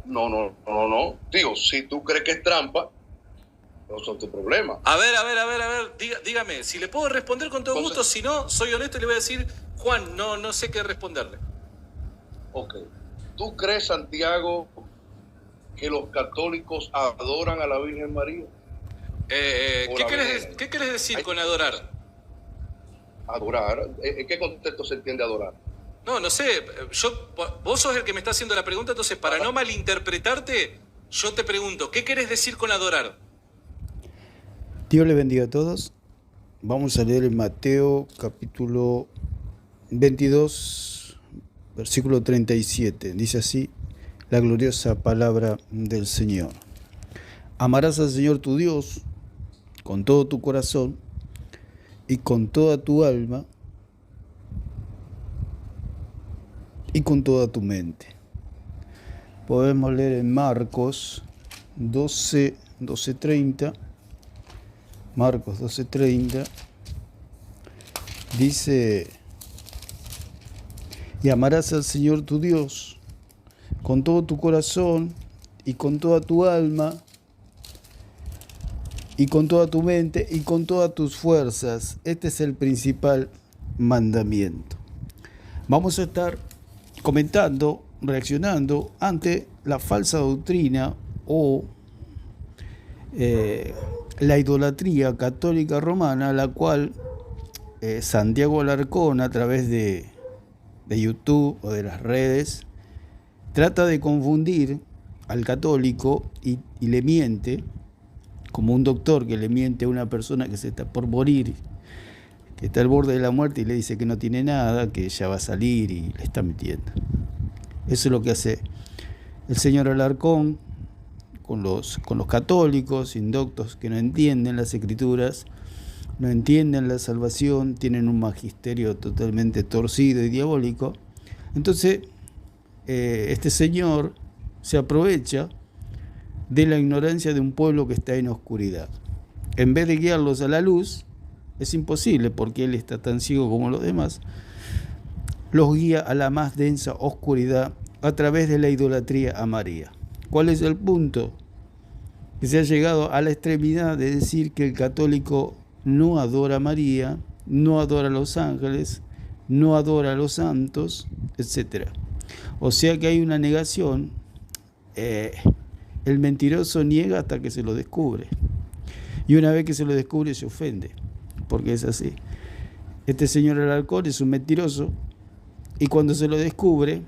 No, no, no, no. Digo, si tú crees que es trampa, no son tu problema. Dígame, si le puedo responder con todo Entonces, gusto, si no, soy honesto y le voy a decir, Juan, no sé qué responderle. ok. ¿Tú crees, Santiago, que los católicos adoran a la Virgen María? O la veneran. ¿Qué querés decir Hay con adorar? adorar. ¿En qué contexto se entiende adorar? No sé, vos sos el que me está haciendo la pregunta, entonces para no malinterpretarte, yo te pregunto, ¿qué querés decir con adorar? Dios le bendiga a todos. Vamos a leer en Mateo capítulo 22, versículo 37. Dice así la gloriosa palabra del Señor. Amarás al Señor tu Dios con todo tu corazón y con toda tu alma y con toda tu mente. Podemos leer en Marcos 12:30. Marcos 12:30 dice: y amarás al Señor tu Dios con todo tu corazón y con toda tu alma y con toda tu mente y con todas tus fuerzas. Este es el principal mandamiento. Vamos a estar comentando, reaccionando ante la falsa doctrina o la idolatría católica romana, la cual Santiago Alarcón, a través de YouTube o de las redes, trata de confundir al católico y le miente, como un doctor que le miente a una persona que se está por morir, que está al borde de la muerte y le dice que no tiene nada, que ya va a salir, y le está mintiendo. Eso es lo que hace el señor Alarcón con los católicos indoctos que no entienden las escrituras, no entienden la salvación, tienen un magisterio totalmente torcido y diabólico. Entonces, este señor se aprovecha de la ignorancia de un pueblo que está en oscuridad. En vez de guiarlos a la luz, es imposible porque él está tan ciego como los demás, los guía a la más densa oscuridad a través de la idolatría a María. ¿Cuál es el punto? Que se ha llegado a la extremidad de decir que el católico no adora a María, no adora a los ángeles, no adora a los santos, etc. O sea que hay una negación. El mentiroso niega hasta que se lo descubre. Y una vez que se lo descubre se ofende, porque es así. Este señor Alarcón es un mentiroso y cuando se lo descubre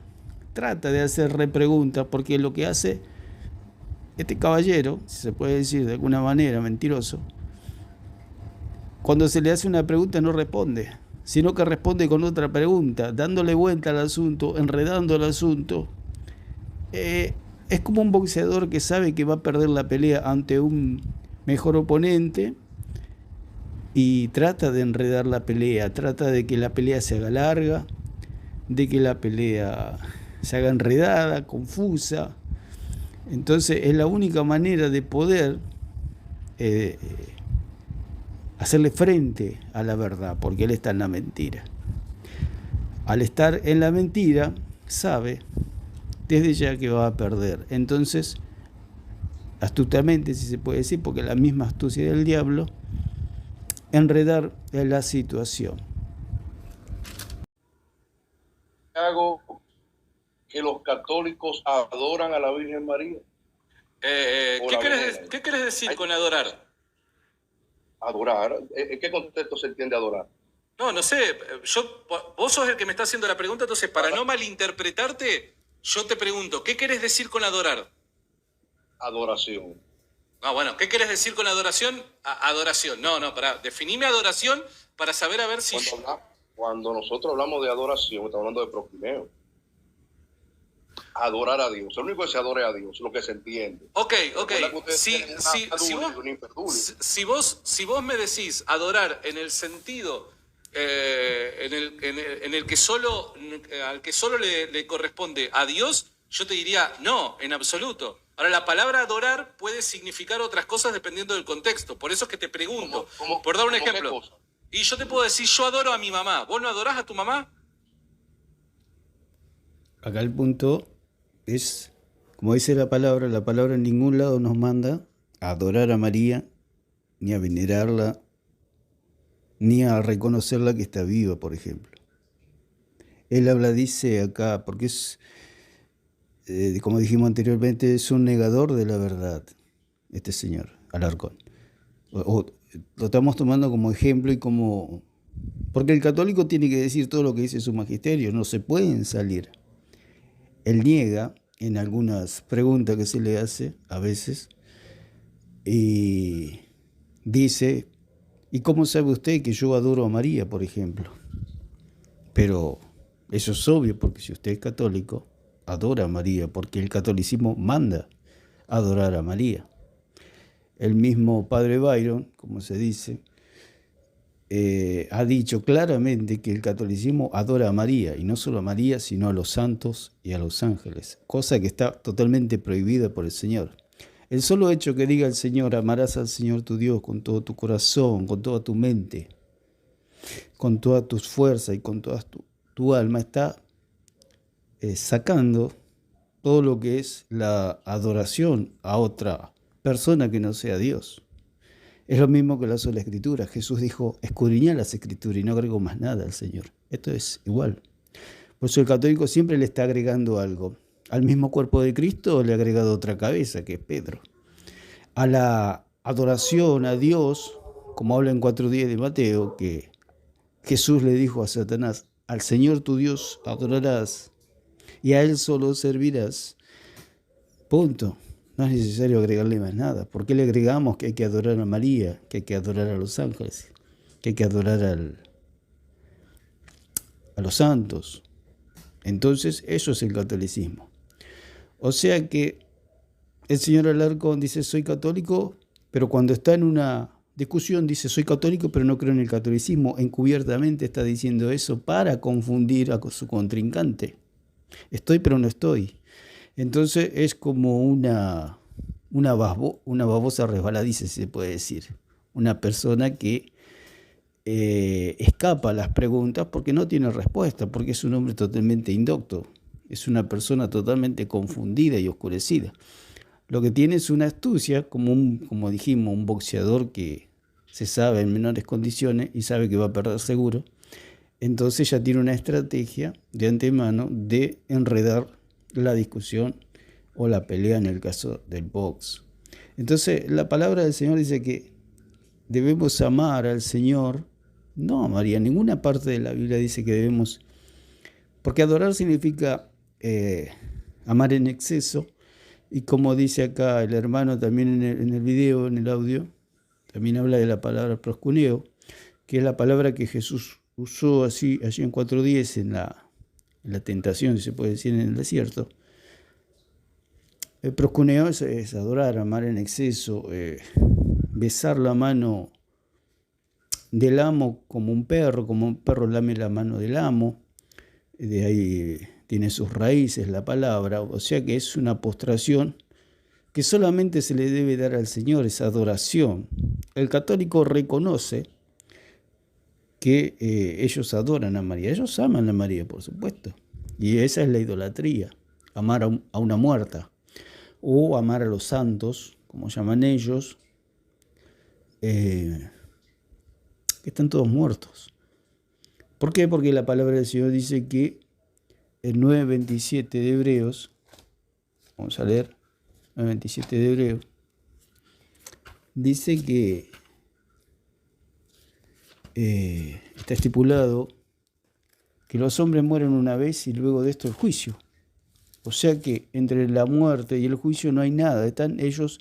trata de hacer repreguntas, porque lo que hace este caballero, si se puede decir de alguna manera mentiroso, cuando se le hace una pregunta no responde, sino que responde con otra pregunta, dándole vuelta al asunto, enredando el asunto. Es como un boxeador que sabe que va a perder la pelea ante un mejor oponente y trata de enredar la pelea, trata de que la pelea se haga larga, de que la pelea se haga enredada, confusa. Entonces es la única manera de poder hacerle frente a la verdad, porque él está en la mentira. Al estar en la mentira, sabe desde ya que va a perder. Entonces, astutamente, si se puede decir, porque la misma astucia del diablo, enredar la situación. Hago que los católicos adoran a la Virgen María. ¿Qué querés decir con adorar? Adorar. ¿En qué contexto se entiende adorar? No sé, vos sos el que me está haciendo la pregunta, entonces para no malinterpretarte, yo te pregunto, ¿qué querés decir con adorar? Adoración. Bueno, ¿qué querés decir con adoración? Adoración. Pará, definime adoración para saber a ver si... Cuando nosotros hablamos de adoración, estamos hablando de proskuneo. Adorar a Dios. Lo único que se adore a Dios, lo que se entiende. Ok. Si vos me decís adorar en el sentido en el que solo al que solo le corresponde a Dios, yo te diría no, en absoluto. Ahora, la palabra adorar puede significar otras cosas dependiendo del contexto. Por eso es que te pregunto, por dar un ejemplo. Y yo te puedo decir, yo adoro a mi mamá. ¿Vos no adorás a tu mamá? Acá el punto es, Como dice la palabra en ningún lado nos manda a adorar a María, ni a venerarla, ni a reconocerla que está viva, por ejemplo. Él dice acá, porque es, como dijimos anteriormente, es un negador de la verdad, este señor, Alarcón. Lo estamos tomando como ejemplo y como... Porque el católico tiene que decir todo lo que dice su magisterio, no se pueden salir. Él niega en algunas preguntas que se le hace a veces y dice, ¿y cómo sabe usted que yo adoro a María, por ejemplo? Pero eso es obvio, porque si usted es católico, adora a María, porque el catolicismo manda adorar a María. El mismo padre Byron, como se dice, ha dicho claramente que el catolicismo adora a María, y no solo a María, sino a los santos y a los ángeles, cosa que está totalmente prohibida por el Señor. El solo hecho que diga el Señor, amarás al Señor tu Dios con todo tu corazón, con toda tu mente, con todas tus fuerzas y con toda tu alma, está sacando todo lo que es la adoración a otra persona que no sea Dios. Es lo mismo que la sola Escritura. Jesús dijo, escudriñá las Escrituras y no agregó más nada al Señor. Esto es igual. Por eso el católico siempre le está agregando algo. Al mismo cuerpo de Cristo le ha agregado otra cabeza, que es Pedro. A la adoración a Dios, como habla en 4:10 de Mateo, que Jesús le dijo a Satanás, al Señor tu Dios adorarás y a Él solo servirás. Punto. No es necesario agregarle más nada. ¿Por qué le agregamos que hay que adorar a María, que hay que adorar a los ángeles, que hay que adorar a los santos? Entonces, eso es el catolicismo. O sea que el señor Alarcón dice, soy católico, pero cuando está en una discusión dice, soy católico, pero no creo en el catolicismo. Encubiertamente está diciendo eso para confundir a su contrincante. Estoy, pero no estoy. Entonces es como una babosa resbaladiza, se puede decir. Una persona que escapa a las preguntas porque no tiene respuesta, porque es un hombre totalmente indocto. Es una persona totalmente confundida y oscurecida. Lo que tiene es una astucia, como dijimos, un boxeador que se sabe en menores condiciones y sabe que va a perder seguro. Entonces ya tiene una estrategia de antemano de enredar la discusión o la pelea en el caso del box. Entonces la palabra del Señor dice que debemos amar al Señor, no a María. Ninguna parte de la Biblia dice que debemos, porque adorar significa amar en exceso, y como dice acá el hermano también en el video, en el audio, también habla de la palabra proscuneo, que es la palabra que Jesús usó allí en 4:10 en la tentación, si se puede decir, en el desierto. El proscuneo es adorar, amar en exceso, besar la mano del amo como un perro lame la mano del amo. De ahí tiene sus raíces la palabra, o sea que es una postración que solamente se le debe dar al Señor, esa adoración. El católico reconoce que ellos adoran a María, ellos aman a María, por supuesto, y esa es la idolatría, amar a una muerta, o amar a los santos, como llaman ellos, que están todos muertos. ¿Por qué? Porque la palabra del Señor dice que el 9:27 de Hebreos, vamos a leer, 9:27 de Hebreos, dice que está estipulado que los hombres mueren una vez y luego de esto el juicio. O sea que entre la muerte y el juicio no hay nada, están ellos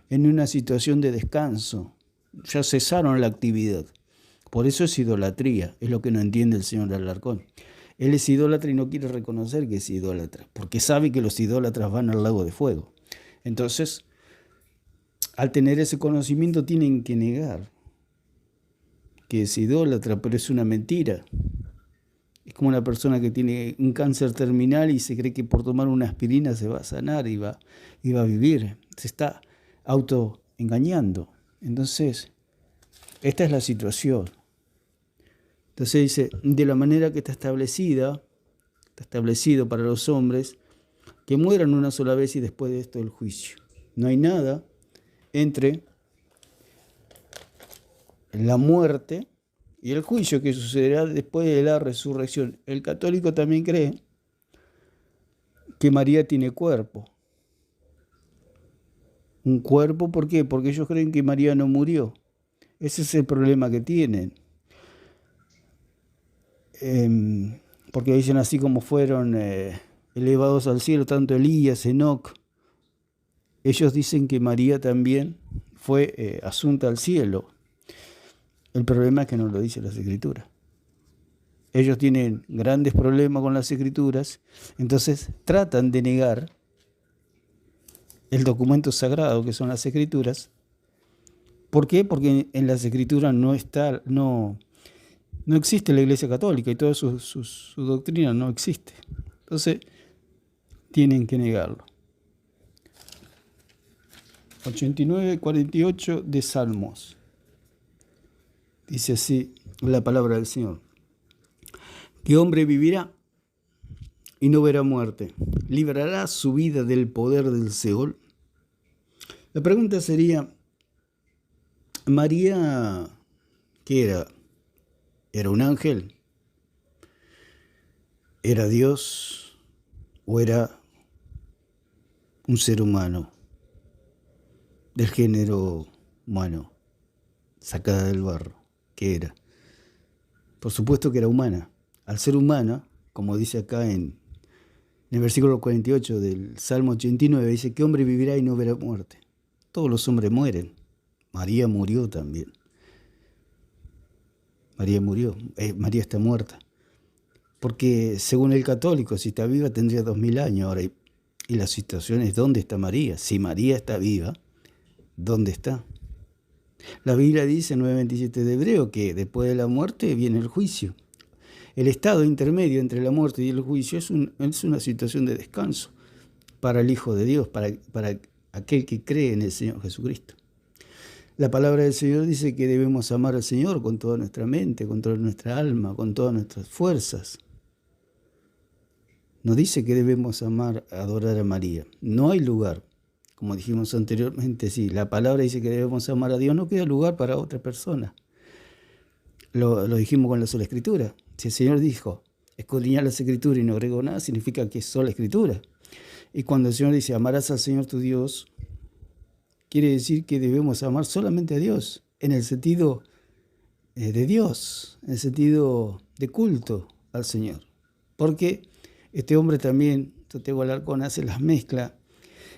en una situación de descanso, ya cesaron la actividad. Por eso es idolatría, es lo que no entiende el señor Alarcón. Él es idólatra y no quiere reconocer que es idólatra, porque sabe que los idólatras van al lago de fuego. Entonces, al tener ese conocimiento tienen que negar que es idólatra, pero es una mentira. Es como una persona que tiene un cáncer terminal y se cree que por tomar una aspirina se va a sanar y va a vivir. Se está autoengañando. Entonces, esta es la situación. Entonces dice, de la manera que está establecido para los hombres, que mueran una sola vez y después de esto el juicio. No hay nada entre la muerte y el juicio que sucederá después de la resurrección. El católico también cree que María tiene cuerpo. Un cuerpo, ¿por qué? Porque ellos creen que María no murió. Ese es el problema que tienen. Porque dicen así como fueron elevados al cielo, tanto Elías, Enoc. Ellos dicen que María también fue asunta al cielo. El problema es que no lo dice las Escrituras. Ellos tienen grandes problemas con las Escrituras, entonces tratan de negar el documento sagrado que son las Escrituras. ¿Por qué? Porque en las Escrituras no existe la Iglesia Católica y toda su doctrina no existe. Entonces, tienen que negarlo. 89:48 de Salmos. Dice así la palabra del Señor. ¿Qué hombre vivirá y no verá muerte? ¿Librará su vida del poder del Seol? La pregunta sería, María, ¿qué era? ¿Era un ángel? ¿Era Dios? ¿O era un ser humano del género humano, sacada del barro? ¿Qué era? Por supuesto que era humana. Al ser humana, como dice acá en el versículo 48 del Salmo 89, dice, ¿qué hombre vivirá y no verá muerte? Todos los hombres mueren. María murió también. María murió. María está muerta. Porque según el católico, si está viva tendría 2000 años ahora. Y la situación es, ¿dónde está María? Si María está viva, ¿dónde está? La Biblia dice en 9:27 de Hebreo que después de la muerte viene el juicio. El estado intermedio entre la muerte y el juicio es una situación de descanso para el Hijo de Dios, para aquel que cree en el Señor Jesucristo. La palabra del Señor dice que debemos amar al Señor con toda nuestra mente, con toda nuestra alma, con todas nuestras fuerzas. No dice que debemos adorar a María. No hay lugar. Como dijimos anteriormente, sí, la palabra dice que debemos amar a Dios, no queda lugar para otra persona. Lo dijimos con la sola Escritura. Si el Señor dijo, escudriñar las Escrituras y no agregó nada, significa que es sola Escritura. Y cuando el Señor dice, amarás al Señor tu Dios, quiere decir que debemos amar solamente a Dios, en el sentido de Dios, en el sentido de culto al Señor. Porque este hombre también, Santiago Alarcón, hace las mezclas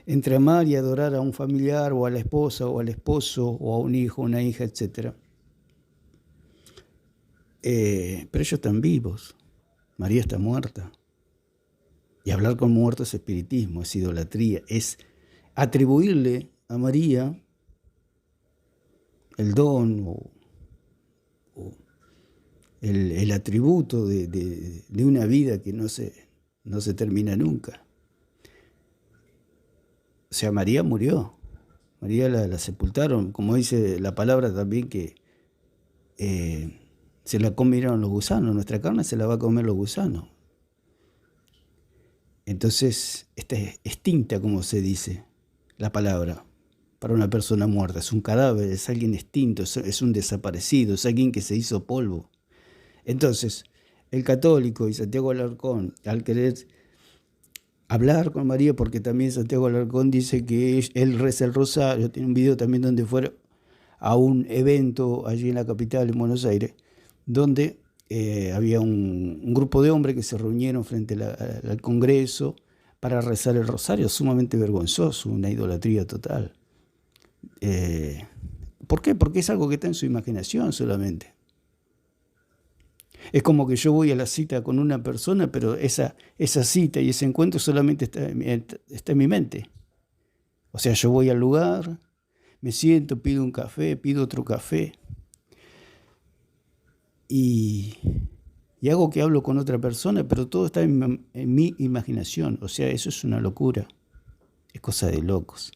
entre amar y adorar a un familiar, o a la esposa, o al esposo, o a un hijo, una hija, etc. Pero ellos están vivos. María está muerta. Y hablar con muertos es espiritismo, es idolatría, es atribuirle a María el don o el atributo de una vida que no se termina nunca. O sea, María murió. María la sepultaron, como dice la palabra también, que se la comieron los gusanos. Nuestra carne se la va a comer los gusanos. Entonces, está extinta, como se dice la palabra, para una persona muerta. Es un cadáver, es alguien extinto, es un desaparecido, es alguien que se hizo polvo. Entonces, el católico y Santiago Alarcón, al querer hablar con María, porque también Santiago Alarcón dice que él reza el rosario, tiene un video también donde fue a un evento allí en la capital, en Buenos Aires, donde había un grupo de hombres que se reunieron frente al Congreso para rezar el rosario, sumamente vergonzoso, una idolatría total. ¿Por qué? Porque es algo que está en su imaginación solamente. Es como que yo voy a la cita con una persona, pero esa cita y ese encuentro solamente está en mi mente. O sea, yo voy al lugar, me siento, pido un café, pido otro café, y hago que hablo con otra persona, pero todo está en mi imaginación. O sea, eso es una locura. Es cosa de locos.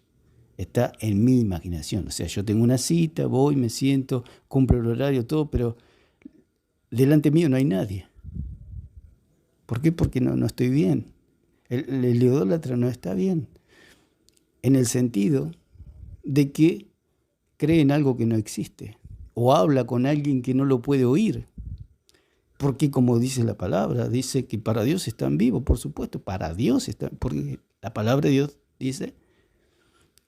Está en mi imaginación. O sea, yo tengo una cita, voy, me siento, cumplo el horario, todo, pero delante mío no hay nadie. ¿Por qué? Porque no estoy bien. El idólatra no está bien, en el sentido de que cree en algo que no existe, o habla con alguien que no lo puede oír. Porque como dice la palabra, dice que para Dios están vivos, por supuesto, para Dios están, porque la palabra de Dios dice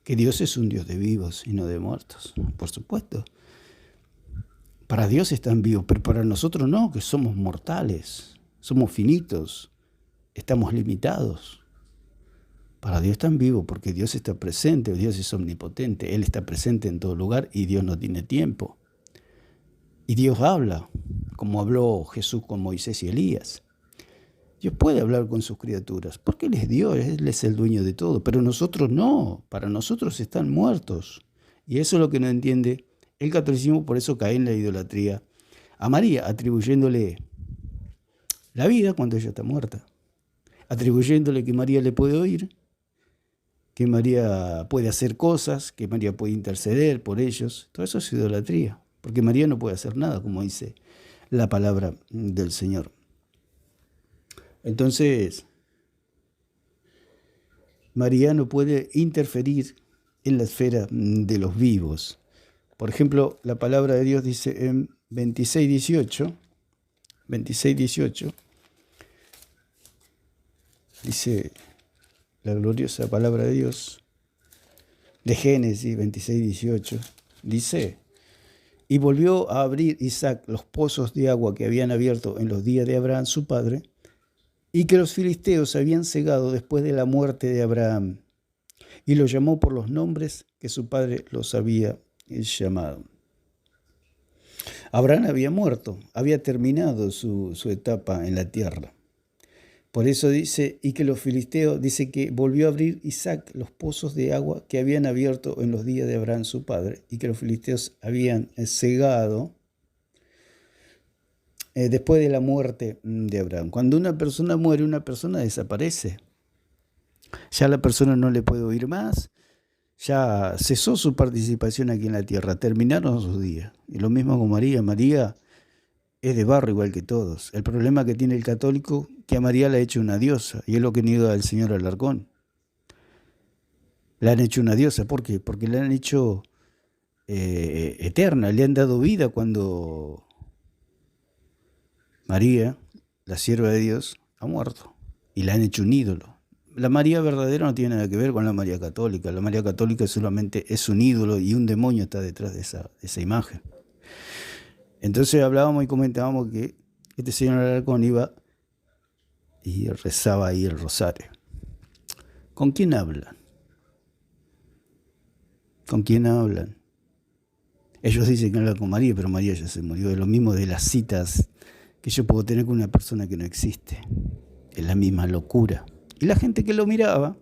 que Dios es un Dios de vivos y no de muertos, por supuesto. Para Dios están vivos, pero para nosotros no, que somos mortales, somos finitos, estamos limitados. Para Dios están vivos porque Dios está presente, Dios es omnipotente, Él está presente en todo lugar y Dios no tiene tiempo. Y Dios habla, como habló Jesús con Moisés y Elías. Dios puede hablar con sus criaturas, porque Él es Dios, Él es el dueño de todo, pero nosotros no, para nosotros están muertos. Y eso es lo que no entiende el catolicismo, por eso cae en la idolatría a María, atribuyéndole la vida cuando ella está muerta, atribuyéndole que María le puede oír, que María puede hacer cosas, que María puede interceder por ellos. Todo eso es idolatría, porque María no puede hacer nada, como dice la palabra del Señor. Entonces, María no puede interferir en la esfera de los vivos. Por ejemplo, la palabra de Dios dice en 26:18, dice la gloriosa palabra de Dios, de Génesis 26:18, dice: y volvió a abrir Isaac los pozos de agua que habían abierto en los días de Abraham su padre, y que los filisteos habían cegado después de la muerte de Abraham, y los llamó por los nombres que su padre los había llamado. Abraham había muerto, había terminado su etapa en la tierra. Por eso dice, y que los filisteos, dice que volvió a abrir Isaac los pozos de agua que habían abierto en los días de Abraham su padre, y que los filisteos habían cegado después de la muerte de Abraham. Cuando una persona muere, una persona desaparece. Ya la persona no le puede oír más, ya cesó su participación aquí en la tierra, terminaron sus días. Y lo mismo con María. María es de barro igual que todos. El problema que tiene el católico que a María la ha hecho una diosa, y es lo que niega el señor Alarcón. La han hecho una diosa, ¿por qué? Porque la han hecho eterna, le han dado vida cuando María, la sierva de Dios, ha muerto, y la han hecho un ídolo. La María verdadera no tiene nada que ver con la María católica. La María católica solamente es un ídolo y un demonio está detrás de esa imagen. Entonces hablábamos y comentábamos que este señor Alarcón iba y rezaba ahí el rosario. ¿Con quién hablan? ¿Con quién hablan? Ellos dicen que hablan con María, pero María ya se murió. Es lo mismo de las citas que yo puedo tener con una persona que no existe. Es la misma locura. Y la gente que lo miraba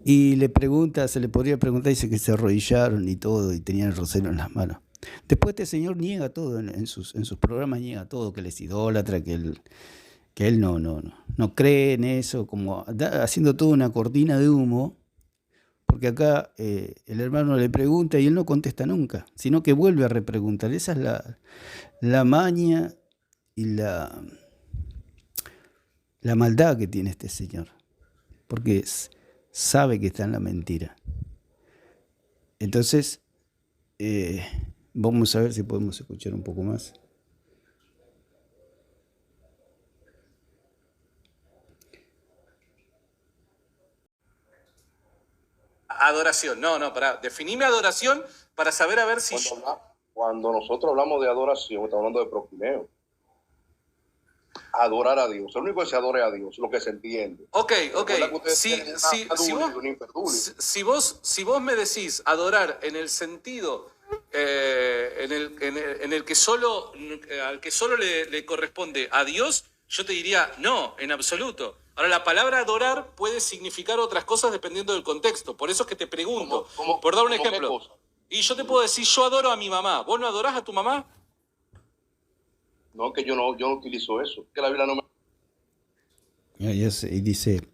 y le pregunta, se le podría preguntar, dice que se arrodillaron y todo, y tenían el rosario en las manos. Después este señor niega todo, en sus programas niega todo, que él es idólatra, que él no cree en eso, como haciendo toda una cortina de humo, porque acá el hermano le pregunta y él no contesta nunca, sino que vuelve a repreguntar. Esa es la maña y la maldad que tiene este señor, porque sabe que está en la mentira. Entonces, vamos a ver si podemos escuchar un poco más. Adoración, pará. Definime adoración para saber a ver si... Cuando nosotros hablamos de adoración, estamos hablando de proskuneo. Adorar a Dios. Lo único que se adora a Dios, lo que se entiende. Ok. Si vos me decís adorar en el sentido en el que solo al que solo le corresponde a Dios, yo te diría no, en absoluto. Ahora, la palabra adorar puede significar otras cosas dependiendo del contexto. Por eso es que te pregunto, por dar un ejemplo. Y yo te puedo decir, yo adoro a mi mamá. ¿Vos no adorás a tu mamá? No, que yo no utilizo eso. Que la Biblia no me... Y dice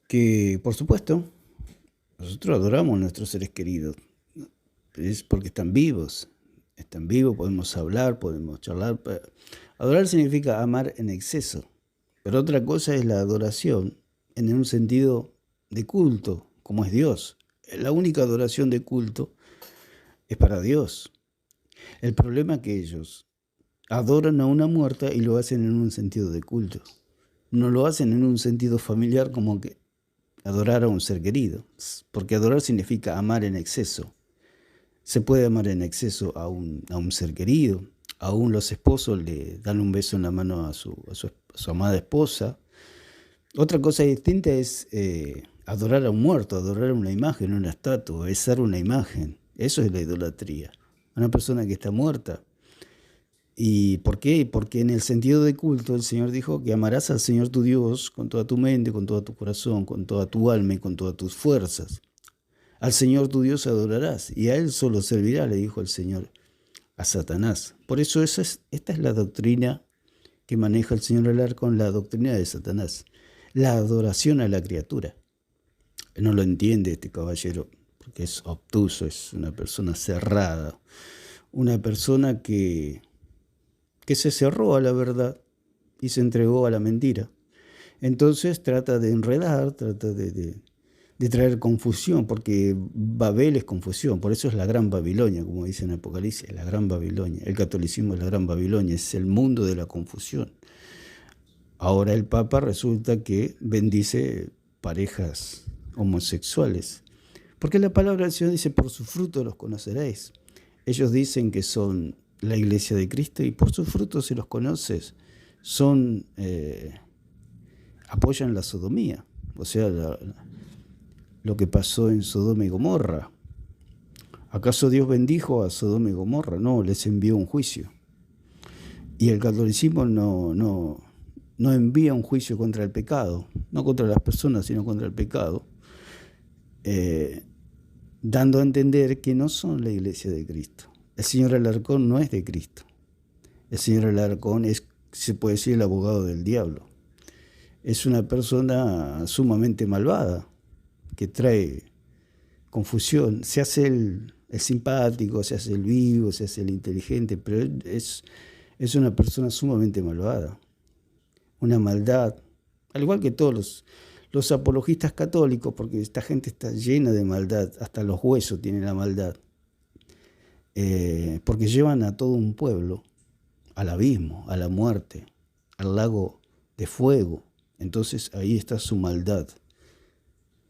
que, por supuesto, nosotros adoramos a nuestros seres queridos. Es porque están vivos, podemos hablar, podemos charlar. Adorar significa amar en exceso, Pero otra cosa es la adoración en un sentido de culto, como es Dios. La única adoración de culto es para Dios. El problema es que ellos adoran a una muerta y lo hacen en un sentido de culto. No lo hacen en un sentido familiar como que adorar a un ser querido. Porque adorar significa amar en exceso. Se puede amar en exceso a un ser querido. Aún los esposos le dan un beso en la mano a su amada esposa. Otra cosa distinta es adorar a un muerto, adorar a una imagen, una estatua, besar una imagen. Eso es la idolatría. Una persona que está muerta. ¿Y por qué? Porque en el sentido de culto el Señor dijo que amarás al Señor tu Dios con toda tu mente, con todo tu corazón, con toda tu alma y con todas tus fuerzas. Al Señor tu Dios adorarás y a Él solo servirá, le dijo el Señor a Satanás. Por eso esta es la doctrina que maneja el Señor Alarcón, la doctrina de Satanás. La adoración a la criatura. No lo entiende este caballero porque es obtuso, es una persona cerrada, una persona que se cerró a la verdad y se entregó a la mentira. Entonces trata de enredar, trata de traer confusión, porque Babel es confusión, por eso es la Gran Babilonia, como dice en Apocalipsis, la Gran Babilonia. El catolicismo es la Gran Babilonia, es el mundo de la confusión. Ahora el Papa resulta que bendice parejas homosexuales, porque la palabra del Señor dice, por su fruto los conoceréis. Ellos dicen que son la iglesia de Cristo y por sus frutos, si los conoces, apoyan la sodomía, o sea, lo que pasó en Sodoma y Gomorra. ¿Acaso Dios bendijo a Sodoma y Gomorra? No, les envió un juicio. Y el catolicismo no envía un juicio contra el pecado, no contra las personas, sino contra el pecado, dando a entender que no son la iglesia de Cristo. El señor Alarcón no es de Cristo. El señor Alarcón es, se puede decir, el abogado del diablo. Es una persona sumamente malvada, que trae confusión. Se hace el simpático, se hace el vivo, se hace el inteligente, pero es una persona sumamente malvada. Una maldad, al igual que todos los apologistas católicos, porque esta gente está llena de maldad, hasta los huesos tienen la maldad. Porque llevan a todo un pueblo al abismo, a la muerte, al lago de fuego. Entonces ahí está su maldad,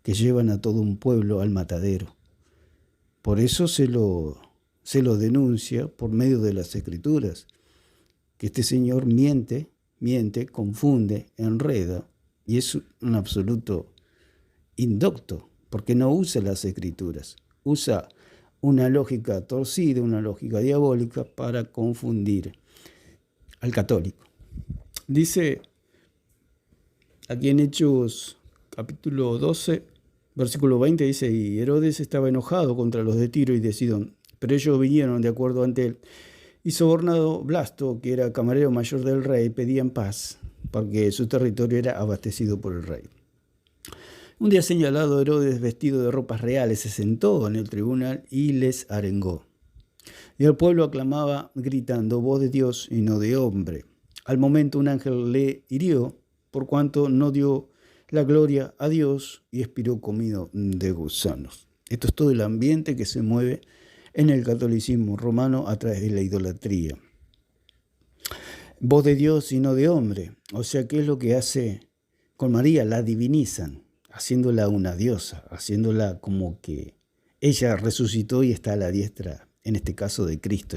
que llevan a todo un pueblo al matadero. Por eso se lo denuncia por medio de las Escrituras, que este señor miente, confunde, enreda, y es un absoluto indocto, porque no usa las Escrituras, usa una lógica torcida, una lógica diabólica para confundir al católico. Dice aquí en Hechos capítulo 12, versículo 20, dice, y Herodes estaba enojado contra los de Tiro y de Sidón, pero ellos vinieron de acuerdo ante él, y sobornado Blasto, que era camarero mayor del rey, pedían paz, porque su territorio era abastecido por el rey. Un día señalado, Herodes, vestido de ropas reales, se sentó en el tribunal y les arengó. Y el pueblo aclamaba gritando, voz de Dios y no de hombre. Al momento un ángel le hirió, por cuanto no dio la gloria a Dios y expiró comido de gusanos. Esto es todo el ambiente que se mueve en el catolicismo romano a través de la idolatría. Voz de Dios y no de hombre. O sea, ¿qué es lo que hace con María? La divinizan, haciéndola una diosa, haciéndola como que ella resucitó y está a la diestra, en este caso de Cristo.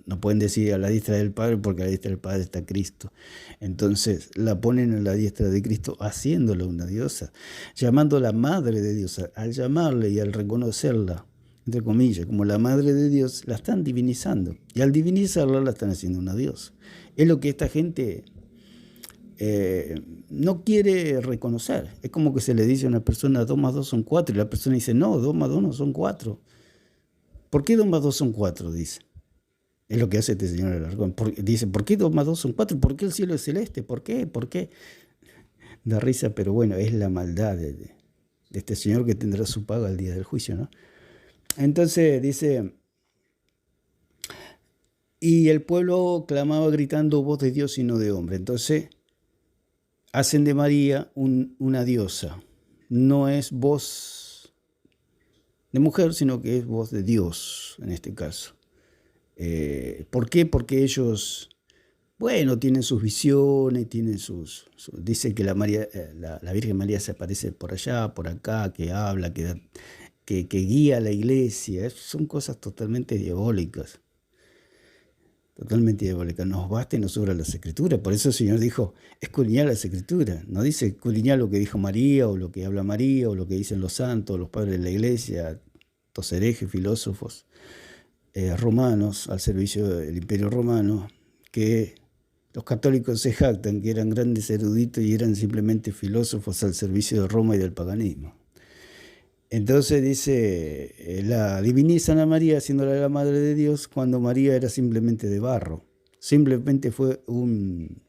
No pueden decir a la diestra del Padre porque a la diestra del Padre está Cristo. Entonces la ponen a la diestra de Cristo haciéndola una diosa, llamándola madre de Dios. Al llamarle y al reconocerla, entre comillas, como la madre de Dios, la están divinizando. Y al divinizarla la están haciendo una diosa. Es lo que esta gente no quiere reconocer. Es como que se le dice a una persona 2 más 2 son 4 y la persona dice no, 2 más 2 no son 4. ¿Por qué 2 más 2 son 4? Dice. Es lo que hace este señor Alarcón. Dice, ¿por qué 2 más 2 son 4? ¿Por qué el cielo es celeste? ¿Por qué? ¿Por qué? Da risa, pero bueno, es la maldad de este señor que tendrá su paga el día del juicio, ¿no? Entonces dice, y el pueblo clamaba gritando voz de Dios y no de hombre. Entonces hacen de María una diosa. No es voz de mujer, sino que es voz de Dios en este caso. ¿Por qué? Porque ellos, bueno, tienen sus visiones, tienen dice que la Virgen María se aparece por allá, por acá, que habla, que guía a la iglesia. Son cosas totalmente diabólicas. Totalmente diabólica. Nos basta y nos sobra las escrituras. Por eso el Señor dijo, escudriñar las escrituras. No dice escudriñar lo que dijo María, o lo que habla María, o lo que dicen los santos, los padres de la iglesia, los herejes, filósofos romanos al servicio del Imperio Romano, que los católicos se jactan que eran grandes eruditos y eran simplemente filósofos al servicio de Roma y del paganismo. Entonces dice, la divinizan a María haciéndola la madre de Dios cuando María era simplemente de barro. Simplemente fue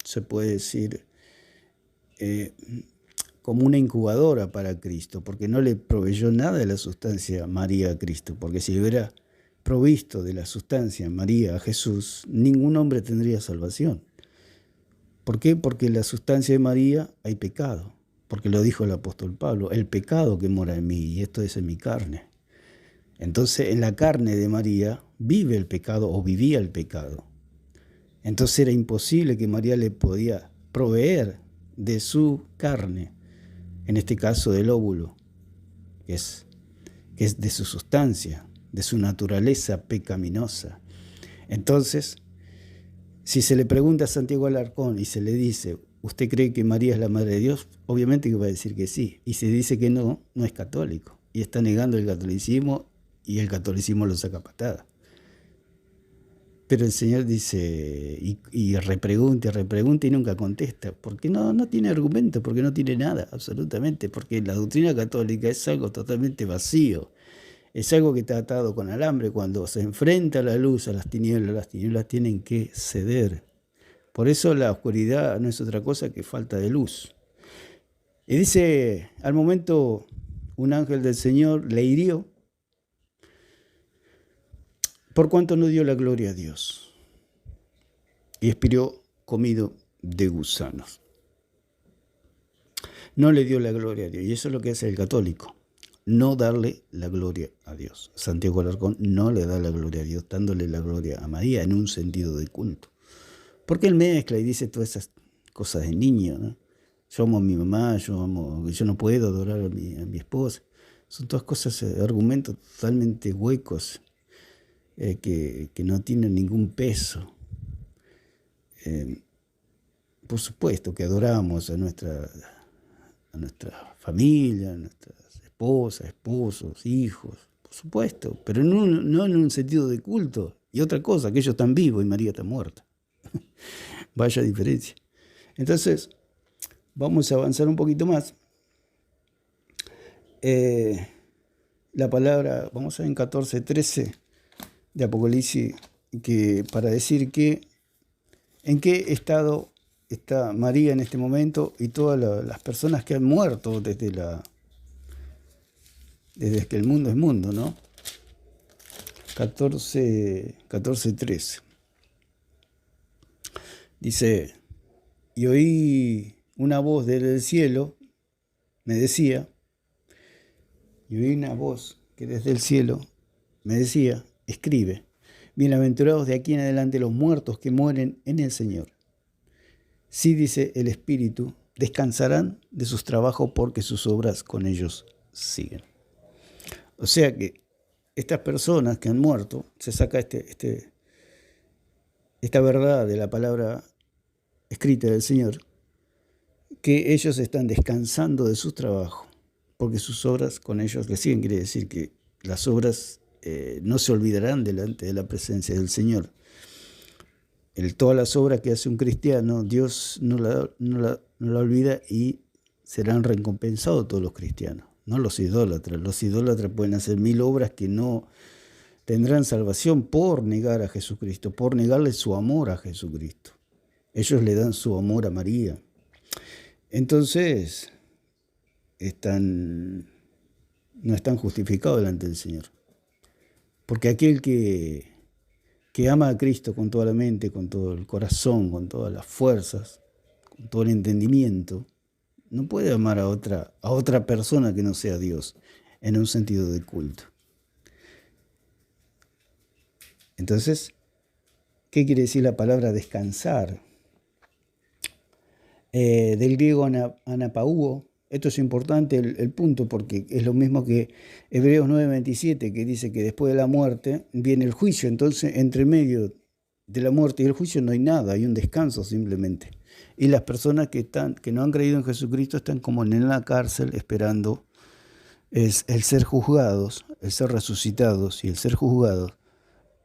se puede decir, como una incubadora para Cristo, porque no le proveyó nada de la sustancia María a Cristo, porque si le hubiera provisto de la sustancia María a Jesús, ningún hombre tendría salvación. ¿Por qué? Porque en la sustancia de María hay pecado. Porque lo dijo el apóstol Pablo, el pecado que mora en mí, y esto es en mi carne. Entonces, en la carne de María vive el pecado o vivía el pecado. Entonces era imposible que María le podía proveer de su carne, en este caso del óvulo, que es de su sustancia, de su naturaleza pecaminosa. Entonces, si se le pregunta a Santiago Alarcón y se le dice, ¿usted cree que María es la Madre de Dios? Obviamente que va a decir que sí. Y si dice que no, no es católico. Y está negando el catolicismo y el catolicismo lo saca a patada. Pero el Señor dice, y repregunta y nunca contesta. Porque no tiene argumento, porque no tiene nada, absolutamente. Porque la doctrina católica es algo totalmente vacío. Es algo que está atado con alambre. Cuando se enfrenta a la luz, a las tinieblas tienen que ceder. Por eso la oscuridad no es otra cosa que falta de luz. Y dice, al momento un ángel del Señor le hirió, por cuanto no dio la gloria a Dios, y expiró comido de gusanos. No le dio la gloria a Dios, y eso es lo que hace el católico, no darle la gloria a Dios. Santiago Alarcón no le da la gloria a Dios, dándole la gloria a María en un sentido de culto. Porque él mezcla y dice todas esas cosas de niño, ¿no? Yo amo a mi mamá, yo no puedo adorar a mi esposa. Son todas cosas, argumentos totalmente huecos, que no tienen ningún peso. Por supuesto que adoramos a nuestra familia, a nuestras esposas, esposos, hijos, por supuesto, pero no en un sentido de culto. Y otra cosa, que ellos están vivos y María está muerta. Vaya diferencia. Entonces, vamos a avanzar un poquito más. La palabra, vamos a ver en 14:13 de Apocalipsis, que para decir en qué estado está María en este momento y todas las personas que han muerto desde que el mundo es mundo, ¿no? 14:13. Dice, y oí una voz desde el cielo, me decía, y oí una voz que desde el cielo me decía, escribe, bienaventurados de aquí en adelante los muertos que mueren en el Señor. Sí, dice el Espíritu, descansarán de sus trabajos porque sus obras con ellos siguen. O sea que estas personas que han muerto, se saca esta verdad de la palabra escrita del Señor, que ellos están descansando de sus trabajos, porque sus obras con ellos le siguen. Quiere decir que las obras no se olvidarán delante de la presencia del Señor. Todas las obras que hace un cristiano, Dios no la olvida y serán recompensados todos los cristianos, no los idólatras. Los idólatras pueden hacer 1000 obras que no tendrán salvación por negar a Jesucristo, por negarle su amor a Jesucristo. Ellos le dan su amor a María. Entonces, no están justificados delante del Señor. Porque aquel que ama a Cristo con toda la mente, con todo el corazón, con todas las fuerzas, con todo el entendimiento, no puede amar a otra persona que no sea Dios, en un sentido de culto. Entonces, ¿qué quiere decir la palabra descansar? Del griego anapauo. Esto es importante el punto, porque es lo mismo que Hebreos 9:27, que dice que después de la muerte viene el juicio. Entonces, entre medio de la muerte y el juicio no hay nada, hay un descanso simplemente. Y las personas que no han creído en Jesucristo están como en la cárcel esperando el ser juzgados, el ser resucitados y el ser juzgados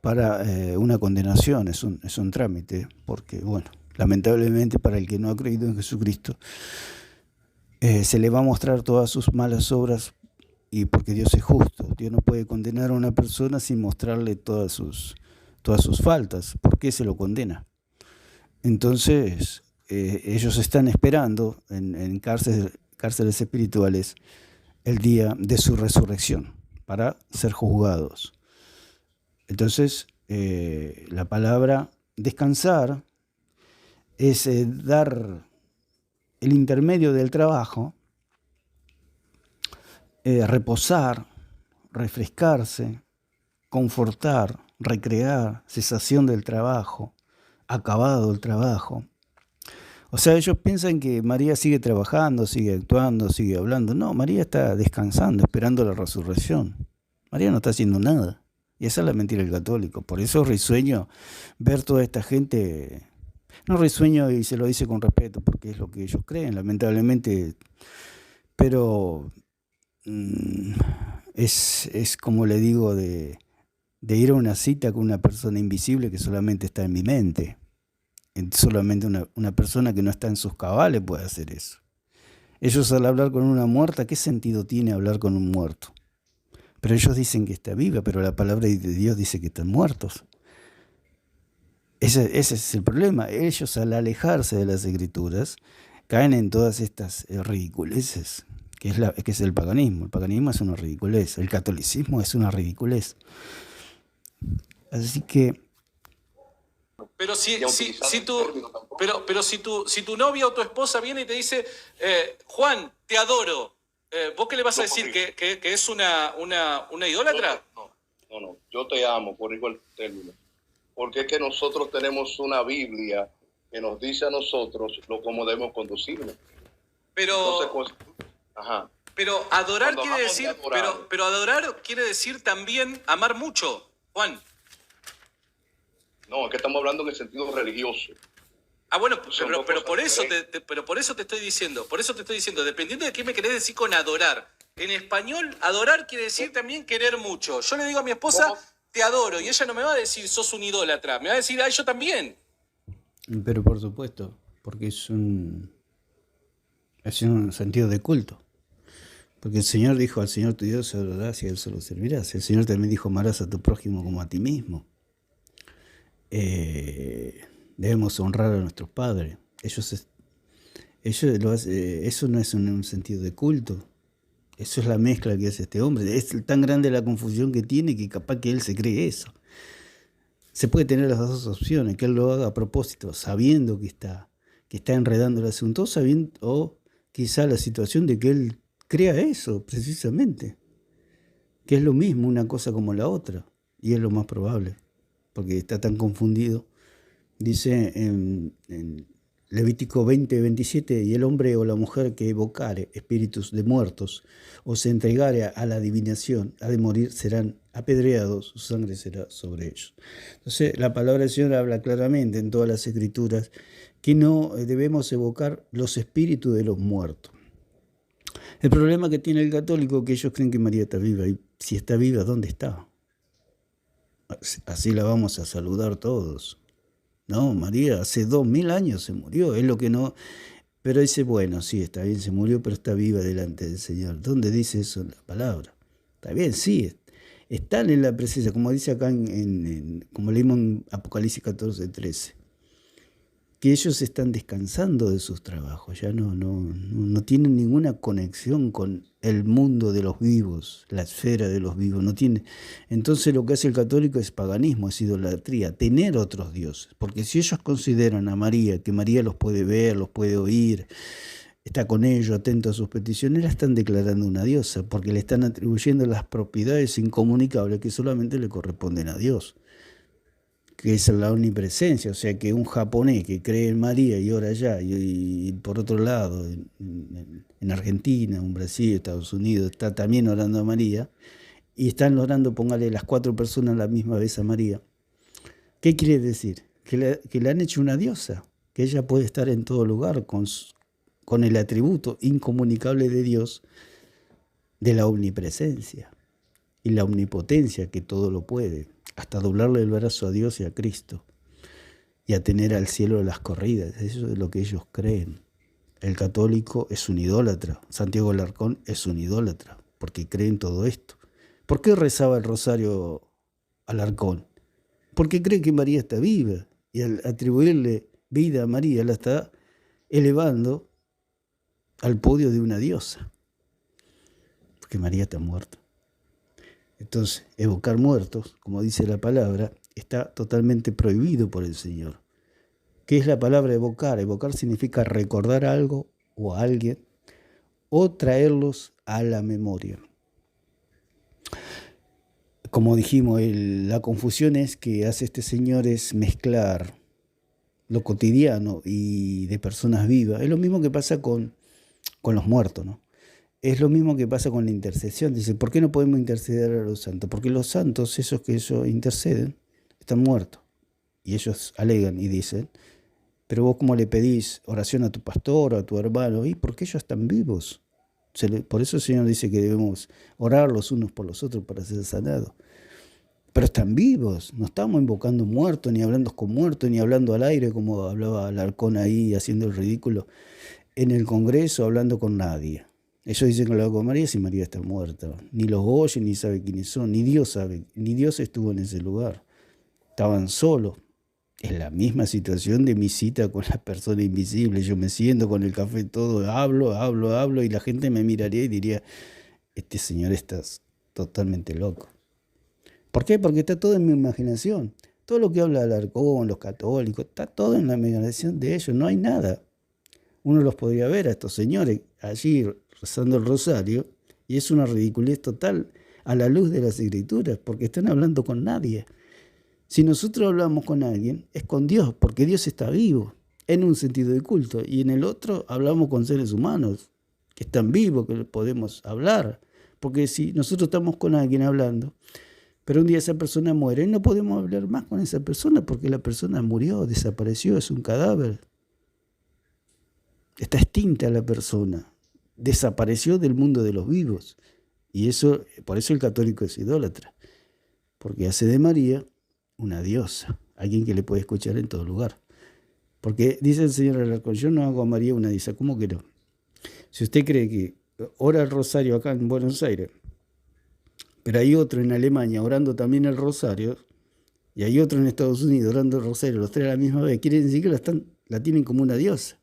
para una condenación. Es un trámite, porque, bueno, lamentablemente para el que no ha creído en Jesucristo, se le va a mostrar todas sus malas obras, y porque Dios es justo. Dios no puede condenar a una persona sin mostrarle todas sus faltas. ¿Por qué se lo condena? Entonces, ellos están esperando en cárceles espirituales el día de su resurrección para ser juzgados. Entonces, la palabra descansar es dar el intermedio del trabajo, reposar, refrescarse, confortar, recrear, cesación del trabajo, acabado el trabajo. O sea, ellos piensan que María sigue trabajando, sigue actuando, sigue hablando. No, María está descansando, esperando la resurrección. María no está haciendo nada. Y esa es la mentira del católico. Por eso es risueño ver toda esta gente. No risueño, y se lo dice con respeto, porque es lo que ellos creen, lamentablemente. Pero es como le digo, de ir a una cita con una persona invisible que solamente está en mi mente. Solamente una persona que no está en sus cabales puede hacer eso. Ellos, al hablar con una muerta, ¿qué sentido tiene hablar con un muerto? Pero ellos dicen que está viva, pero la palabra de Dios dice que están muertos. Ese es el problema. Ellos, al alejarse de las Escrituras, caen en todas estas ridiculeces, que es el paganismo. El paganismo es una ridiculez. El catolicismo es una ridiculez. Así que... Pero si tu novia o tu esposa viene y te dice, Juan, te adoro, ¿vos qué le vas a decir? ¿Que es una idólatra? No, yo te amo, por igual término. Porque es que nosotros tenemos una Biblia que nos dice a nosotros cómo debemos conducirnos. Pero, entonces, ajá. Pero adorar quiere decir, pero adorar quiere decir también amar mucho, Juan. No, es que estamos hablando en el sentido religioso. Bueno, pero por eso te estoy diciendo, dependiendo de qué me querés decir con adorar. En español, adorar quiere decir también querer mucho. Yo le digo a mi esposa, ¿cómo? Te adoro, y ella no me va a decir, sos un idólatra, me va a decir, yo también. Pero por supuesto, porque es un sentido de culto. Porque el Señor dijo, al Señor tu Dios adorarás y a Él solo servirás. El Señor también dijo, amarás a tu prójimo como a ti mismo. Debemos honrar a nuestros padres. Eso no es un sentido de culto. Eso es la mezcla que hace este hombre. Es tan grande la confusión que tiene que capaz que él se cree eso. Se puede tener las dos opciones, que él lo haga a propósito, sabiendo que está enredando el asunto, o quizá la situación de que él crea eso, precisamente. Que es lo mismo una cosa como la otra. Y es lo más probable, porque está tan confundido. Dice en Levítico 20:27, y el hombre o la mujer que evocare espíritus de muertos o se entregare a la adivinación, ha de morir, serán apedreados, su sangre será sobre ellos. Entonces, la palabra del Señor habla claramente en todas las Escrituras que no debemos evocar los espíritus de los muertos. El problema que tiene el católico es que ellos creen que María está viva, y si está viva, ¿dónde está? Así la vamos a saludar todos. No, María hace 2000 años se murió, es lo que no... Pero dice, bueno, sí, está bien, se murió, pero está viva delante del Señor. ¿Dónde dice eso en la palabra? Está bien, sí, están en la presencia, como dice acá, como leímos en Apocalipsis 14:13, que ellos están descansando de sus trabajos, ya no tienen ninguna conexión con el mundo de los vivos, la esfera de los vivos, no tiene. Entonces lo que hace el católico es paganismo, es idolatría, tener otros dioses, porque si ellos consideran a María, que María los puede ver, los puede oír, está con ellos, atento a sus peticiones, la están declarando una diosa, porque le están atribuyendo las propiedades incomunicables que solamente le corresponden a Dios, que es la omnipresencia. O sea que un japonés que cree en María y ora allá, y por otro lado, en Argentina, en Brasil, Estados Unidos, está también orando a María, y están orando, póngale las 4 personas a la misma vez a María. ¿Qué quiere decir? Que le han hecho una diosa, que ella puede estar en todo lugar con el atributo incomunicable de Dios, de la omnipresencia y la omnipotencia, que todo lo puede, hasta doblarle el brazo a Dios y a Cristo, y a tener al cielo las corridas. Eso es lo que ellos creen. El católico es un idólatra, Santiago Alarcón es un idólatra, porque cree en todo esto. ¿Por qué rezaba el rosario Alarcón? Porque cree que María está viva, y al atribuirle vida a María la está elevando al podio de una diosa, porque María está muerta. Entonces, evocar muertos, como dice la palabra, está totalmente prohibido por el Señor. ¿Qué es la palabra evocar? Evocar significa recordar algo o a alguien, o traerlos a la memoria. Como dijimos, la confusión es que hace este señor es mezclar lo cotidiano y de personas vivas. Es lo mismo que pasa con los muertos, ¿no? Es lo mismo que pasa con la intercesión. Dice, ¿por qué no podemos interceder a los santos? Porque los santos, esos que ellos interceden, están muertos. Y ellos alegan y dicen, pero vos cómo le pedís oración a tu pastor o a tu hermano, y porque ellos están vivos. Por eso el Señor dice que debemos orar los unos por los otros para ser sanados. Pero están vivos, no estamos invocando muertos, ni hablando con muertos, ni hablando al aire, como hablaba Alarcón ahí, haciendo el ridículo en el Congreso, hablando con nadie. Ellos dicen que hablan con María si María está muerta. Ni los oyen, ni sabe quiénes son, ni Dios sabe, ni Dios estuvo en ese lugar. Estaban solos. Es la misma situación de mi cita con la persona invisible. Yo me siento con el café todo, hablo, y la gente me miraría y diría, este señor está totalmente loco. ¿Por qué? Porque está todo en mi imaginación. Todo lo que habla Alarcón, los católicos, está todo en la imaginación de ellos, no hay nada. Uno los podría ver a estos señores allí rezando el rosario, y es una ridiculez total a la luz de las Escrituras, porque están hablando con nadie. Si nosotros hablamos con alguien, es con Dios, porque Dios está vivo, en un sentido de culto, y en el otro hablamos con seres humanos, que están vivos, que podemos hablar. Porque si nosotros estamos con alguien hablando, pero un día esa persona muere, y no podemos hablar más con esa persona, porque la persona murió, desapareció, es un cadáver. Está extinta la persona, desapareció del mundo de los vivos. Y eso, por eso el católico es idólatra, porque hace de María una diosa, alguien que le puede escuchar en todo lugar. Porque dice el señor Alarcón, yo no hago a María una diosa. ¿Cómo que no? Si usted cree que ora el rosario acá en Buenos Aires, pero hay otro en Alemania orando también el rosario, y hay otro en Estados Unidos orando el rosario, los tres a la misma vez, quiere decir que la tienen como una diosa.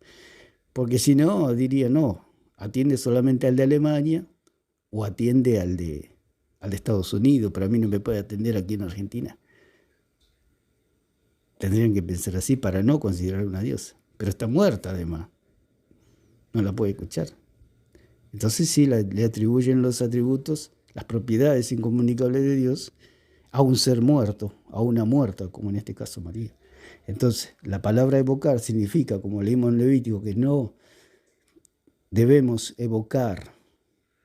Porque si no, diría, no, atiende solamente al de Alemania o atiende al de Estados Unidos, pero a mí no me puede atender aquí en Argentina. Tendrían que pensar así para no considerar una diosa. Pero está muerta además. No la puede escuchar. Entonces sí, le atribuyen los atributos, las propiedades incomunicables de Dios a un ser muerto, a una muerta, como en este caso María. Entonces, la palabra evocar significa, como leímos en Levítico, que no debemos evocar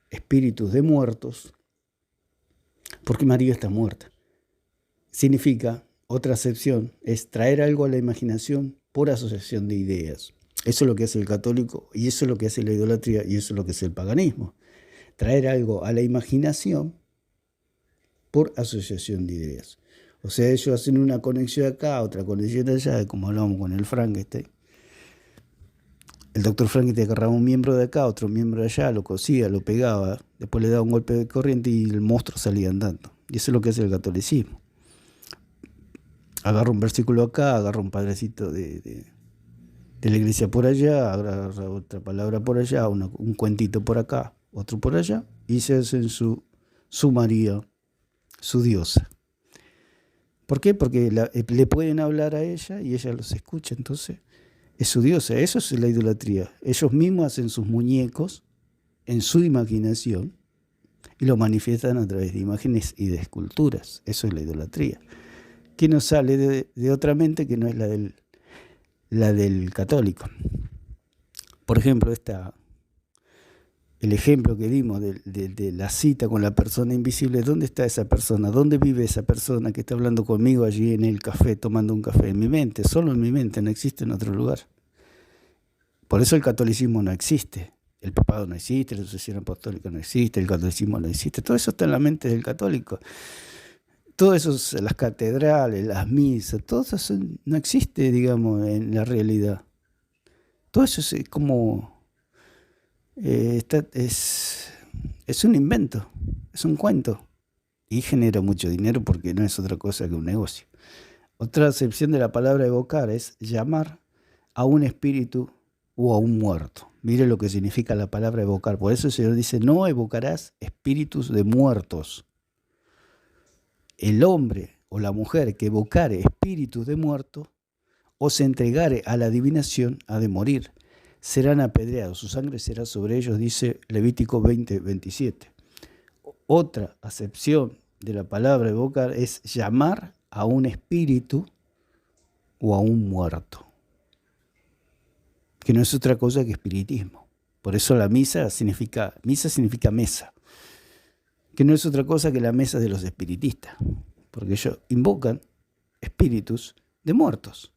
espíritus de muertos porque María está muerta. Significa, otra acepción, es traer algo a la imaginación por asociación de ideas. Eso es lo que hace el católico, y eso es lo que hace la idolatría, y eso es lo que hace el paganismo. Traer algo a la imaginación por asociación de ideas. O sea, ellos hacen una conexión acá, otra conexión allá, como hablamos con el Frankenstein. El doctor Frankenstein agarraba un miembro de acá, otro miembro de allá, lo cosía, lo pegaba, después le daba un golpe de corriente y el monstruo salía andando. Y eso es lo que hace el catolicismo. Agarra un versículo acá, agarra un padrecito de la iglesia por allá, agarra otra palabra por allá, un cuentito por acá, otro por allá, y se hacen su María, su diosa. ¿Por qué? Porque le pueden hablar a ella y ella los escucha. Entonces, es su diosa. Eso es la idolatría. Ellos mismos hacen sus muñecos en su imaginación y lo manifiestan a través de imágenes y de esculturas. Eso es la idolatría, que no sale de otra mente que no es la del católico. Por ejemplo, el ejemplo que dimos de la cita con la persona invisible. ¿Dónde está esa persona? ¿Dónde vive esa persona que está hablando conmigo allí en el café, tomando un café? En mi mente, solo en mi mente, no existe en otro lugar. Por eso el catolicismo no existe. El papado no existe, la sucesión apostólica no existe, el catolicismo no existe. Todo eso está en la mente del católico. Todo eso, las catedrales, las misas, todo eso no existe, digamos, en la realidad. Todo eso es como... es un invento, es un cuento. Y genera mucho dinero porque no es otra cosa que un negocio. Otra acepción de la palabra evocar es llamar a un espíritu o a un muerto. Mire lo que significa la palabra evocar. Por eso el Señor dice, no evocarás espíritus de muertos. El hombre o la mujer que evocare espíritus de muertos o se entregare a la adivinación ha de morir. Serán apedreados, su sangre será sobre ellos, dice Levítico 20:27. Otra acepción de la palabra evocar es llamar a un espíritu o a un muerto, que no es otra cosa que espiritismo. Por eso la misa significa mesa, que no es otra cosa que la mesa de los espiritistas, porque ellos invocan espíritus de muertos,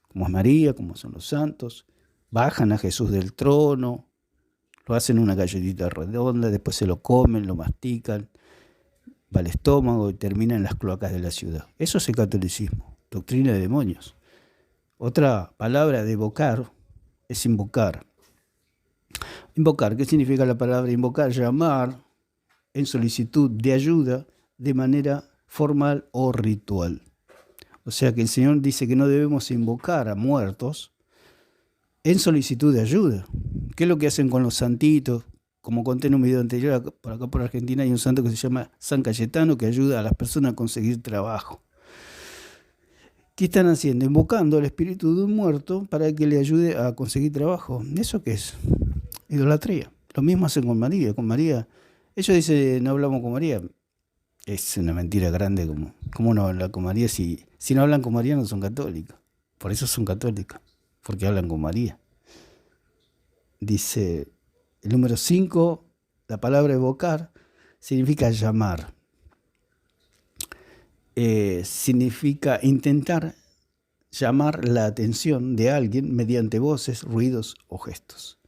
como es María, como son los santos, bajan a Jesús del trono, lo hacen una galletita redonda, después se lo comen, lo mastican, va al estómago y termina en las cloacas de la ciudad. Eso es el catolicismo, doctrina de demonios. Otra palabra de evocar es invocar. Invocar, ¿qué significa la palabra invocar? Llamar en solicitud de ayuda de manera formal o ritual. O sea que el Señor dice que no debemos invocar a muertos en solicitud de ayuda. ¿Qué es lo que hacen con los santitos? Como conté en un video anterior, por acá por Argentina hay un santo que se llama San Cayetano que ayuda a las personas a conseguir trabajo. ¿Qué están haciendo? Invocando al espíritu de un muerto para que le ayude a conseguir trabajo. ¿Eso qué es? Idolatría. Lo mismo hacen con María. Con María, ellos dicen, no hablamos con María. Es una mentira grande. ¿Cómo no hablan con María? Si no hablan con María no son católicos. Por eso son católicos, porque hablan con María. Dice el número 5, la palabra evocar significa llamar. Significa intentar llamar la atención de alguien mediante voces, ruidos o gestos.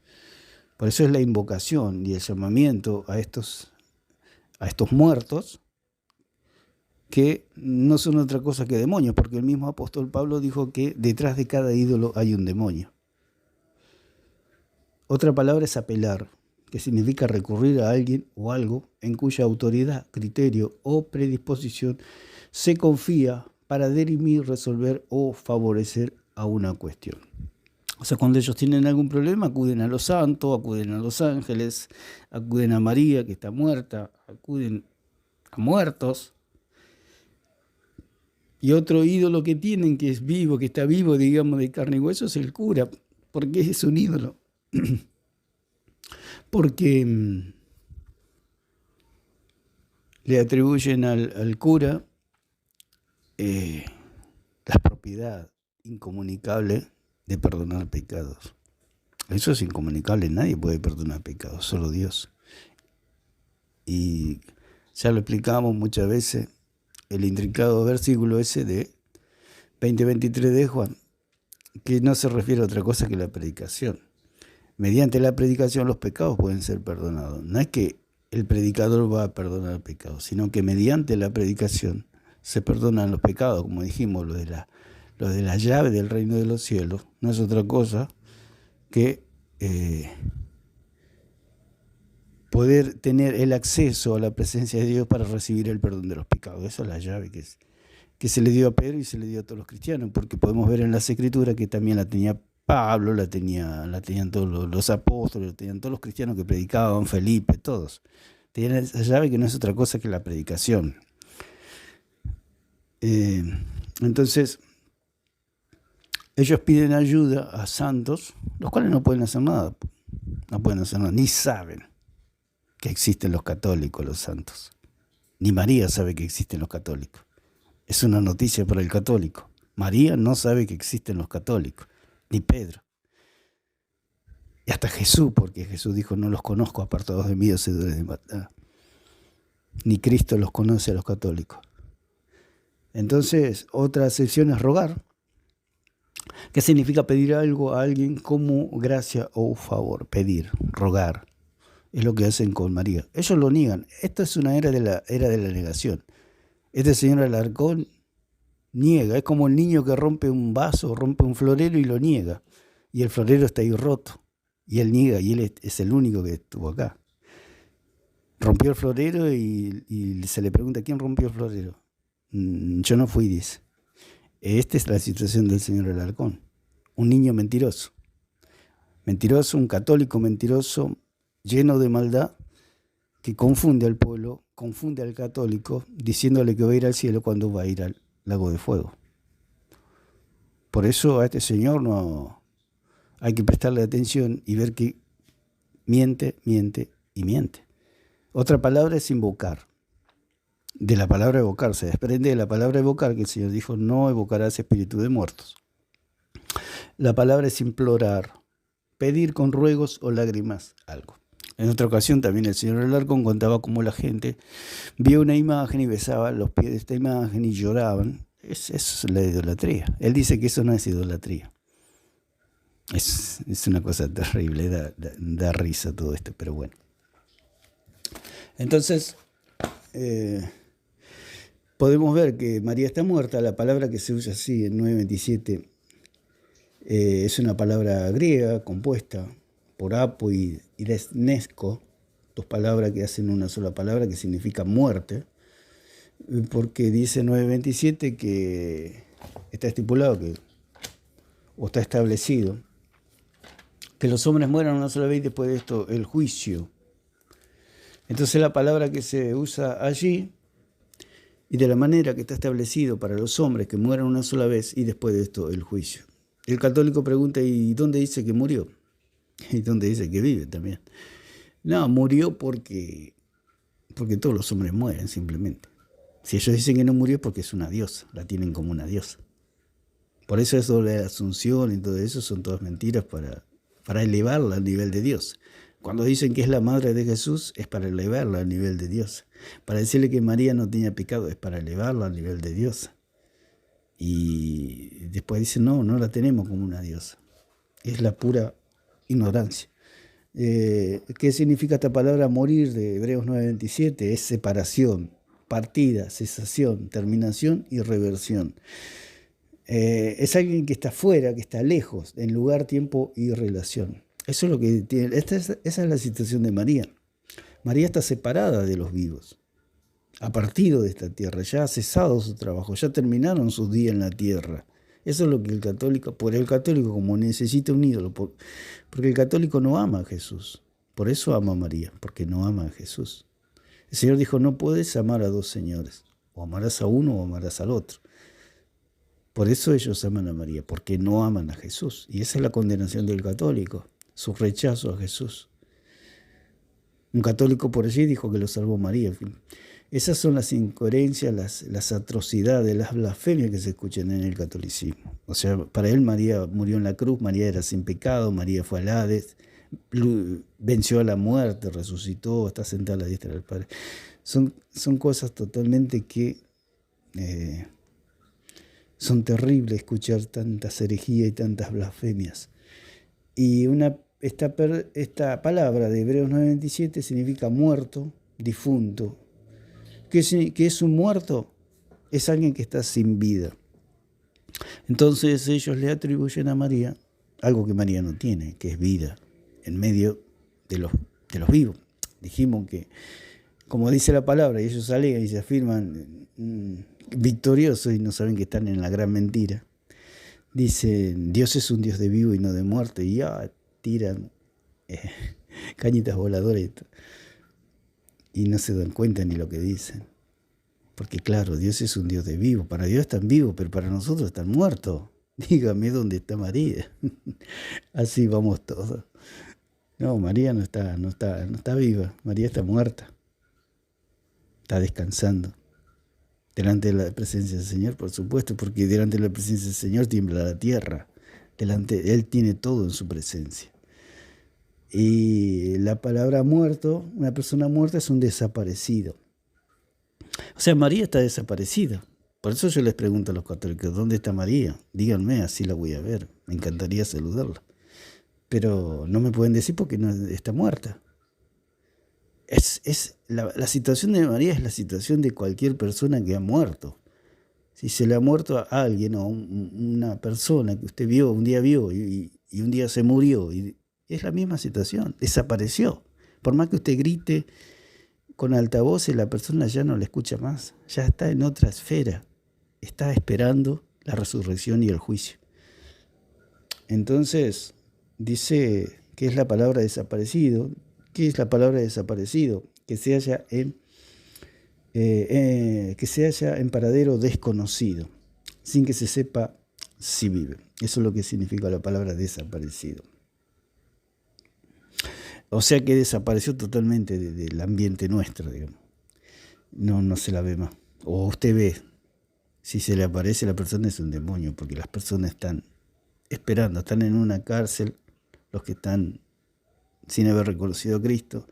Por eso es la invocación y el llamamiento a estos muertos, que no son otra cosa que demonios, porque el mismo apóstol Pablo dijo que detrás de cada ídolo hay un demonio. Otra palabra es apelar, que significa recurrir a alguien o algo en cuya autoridad, criterio o predisposición se confía para dirimir, resolver o favorecer a una cuestión. O sea, cuando ellos tienen algún problema, acuden a los santos, acuden a los ángeles, acuden a María, que está muerta, acuden a muertos. Y otro ídolo que tienen, que es vivo, que está vivo, digamos, de carne y hueso, es el cura. ¿Por qué es un ídolo? Porque le atribuyen al cura la propiedad incomunicable de perdonar pecados. Eso es incomunicable, nadie puede perdonar pecados, solo Dios. Y ya lo explicamos muchas veces, el intrincado versículo ese de 20:23 de Juan, que no se refiere a otra cosa que la predicación. Mediante la predicación los pecados pueden ser perdonados. No es que el predicador va a perdonar pecados, sino que mediante la predicación se perdonan los pecados, como dijimos, lo de la llave del reino de los cielos. No es otra cosa que poder tener el acceso a la presencia de Dios para recibir el perdón de los pecados. Esa es la llave que se le dio a Pedro y se le dio a todos los cristianos, porque podemos ver en las Escrituras que también la tenía Pablo, la tenían todos los apóstoles, la tenían todos los cristianos que predicaban, Felipe, todos. Tenían esa llave que no es otra cosa que la predicación. Entonces, ellos piden ayuda a santos, los cuales no pueden hacer nada. No pueden hacer nada, ni saben que existen los católicos, los santos. Ni María sabe que existen los católicos. Es una noticia para el católico. María no sabe que existen los católicos, ni Pedro. Y hasta Jesús, porque Jesús dijo, no los conozco, apartados de mí, hacedores de maldad. Ni Cristo los conoce a los católicos. Entonces, otra acepción es rogar. ¿Qué significa pedir algo a alguien como gracia o favor? Pedir, rogar. Es lo que hacen con María. Ellos lo niegan. Esta es una era de la negación. Este señor Alarcón niega. Es como el niño que rompe un vaso, rompe un florero y lo niega. Y el florero está ahí roto. Y él niega, y él es el único que estuvo acá. Rompió el florero y se le pregunta, ¿quién rompió el florero? Yo no fui, dice. Esta es la situación del señor Alarcón. Un niño mentiroso. Mentiroso, un católico mentiroso, lleno de maldad, que confunde al pueblo, confunde al católico, diciéndole que va a ir al cielo cuando va a ir al lago de fuego. Por eso a este señor no hay que prestarle atención y ver que miente, miente y miente. Otra palabra es invocar. De la palabra evocar, se desprende de la palabra evocar, que el Señor dijo, no evocarás espíritu de muertos. La palabra es implorar, pedir con ruegos o lágrimas algo. En otra ocasión también el señor Alarcón contaba cómo la gente vio una imagen y besaba los pies de esta imagen y lloraban. Eso es la idolatría. Él dice que eso no es idolatría. Es una cosa terrible, da risa todo esto, pero bueno. Entonces, podemos ver que María está muerta. La palabra que se usa así en 9:27 es una palabra griega compuesta por apo y desnesco, dos palabras que hacen una sola palabra que significa muerte, porque dice 9:27 que está estipulado o está establecido que los hombres mueran una sola vez y después de esto el juicio. Entonces la palabra que se usa allí y de la manera que está establecido para los hombres que mueran una sola vez y después de esto el juicio. El católico pregunta, ¿y dónde dice que murió? ¿Y dónde dice que vive también? No, murió porque todos los hombres mueren simplemente. Si ellos dicen que no murió es porque es una diosa, la tienen como una diosa. Por eso eso de la asunción y todo eso son todas mentiras para elevarla al nivel de Dios. Cuando dicen que es la madre de Jesús es para elevarla al nivel de Dios. Para decirle que María no tenía pecado es para elevarla al nivel de Dios. Y después dicen, no la tenemos como una diosa. Es la pura ignorancia. ¿Qué significa esta palabra morir de Hebreos 9:27? Es separación, partida, cesación, terminación y reversión. Es alguien que está fuera, que está lejos, en lugar, tiempo y relación. Eso es lo que tiene. Esa es la situación de María. María está separada de los vivos. Ha partido de esta tierra, ya ha cesado su trabajo, ya terminaron sus días en la tierra. Eso es lo que el católico, por el católico como necesita un ídolo, porque el católico no ama a Jesús. Por eso ama a María, porque no ama a Jesús. El Señor dijo, no puedes amar a dos señores, o amarás a uno o amarás al otro. Por eso ellos aman a María, porque no aman a Jesús. Y esa es la condenación del católico, su rechazo a Jesús. Un católico por allí dijo que lo salvó María. En fin. Esas son las incoherencias, las atrocidades, las blasfemias que se escuchan en el catolicismo. O sea, para él María murió en la cruz, María era sin pecado, María fue al Hades, venció a la muerte, resucitó, está sentada a la diestra del Padre. Son cosas totalmente que son terribles escuchar tantas herejías y tantas blasfemias. Y esta palabra de Hebreos 9:27 significa muerto, difunto. ¿Qué es un muerto? Es alguien que está sin vida. Entonces ellos le atribuyen a María algo que María no tiene, que es vida, en medio de los vivos. Dijimos que, como dice la palabra, y ellos alegan y se afirman victoriosos y no saben que están en la gran mentira. Dicen, Dios es un Dios de vivo y no de muerto, y ya tiran cañitas voladoras y no se dan cuenta ni lo que dicen. Porque claro, Dios es un Dios de vivo. Para Dios están vivos, pero para nosotros están muertos. dígame dónde está María. Así vamos todos. No, María no está viva, María está muerta, está descansando. Delante de la presencia del Señor, por supuesto, porque delante de la presencia del Señor tiembla la tierra. Él tiene todo en su presencia. Y la palabra muerto, una persona muerta es un desaparecido. O sea, María está desaparecida. Por eso yo les pregunto a los católicos, ¿dónde está María? Díganme, así la voy a ver. Me encantaría saludarla. Pero no me pueden decir porque no está muerta. La situación de María es la situación de cualquier persona que ha muerto. Si se le ha muerto a alguien o una persona que usted vio, un día vio y un día se murió, y es la misma situación, desapareció. Por más que usted grite con altavoces, la persona ya no le escucha más, ya está en otra esfera, está esperando la resurrección y el juicio. Entonces, dice que es la palabra desaparecido. ¿Qué es la palabra desaparecido? Que se halla en paradero desconocido, sin que se sepa si vive. Eso es lo que significa la palabra desaparecido. O sea que desapareció totalmente del ambiente nuestro, digamos. No se la ve más. O usted ve, si se le aparece la persona es un demonio, porque las personas están esperando, están en una cárcel, los que están sin haber reconocido a Cristo,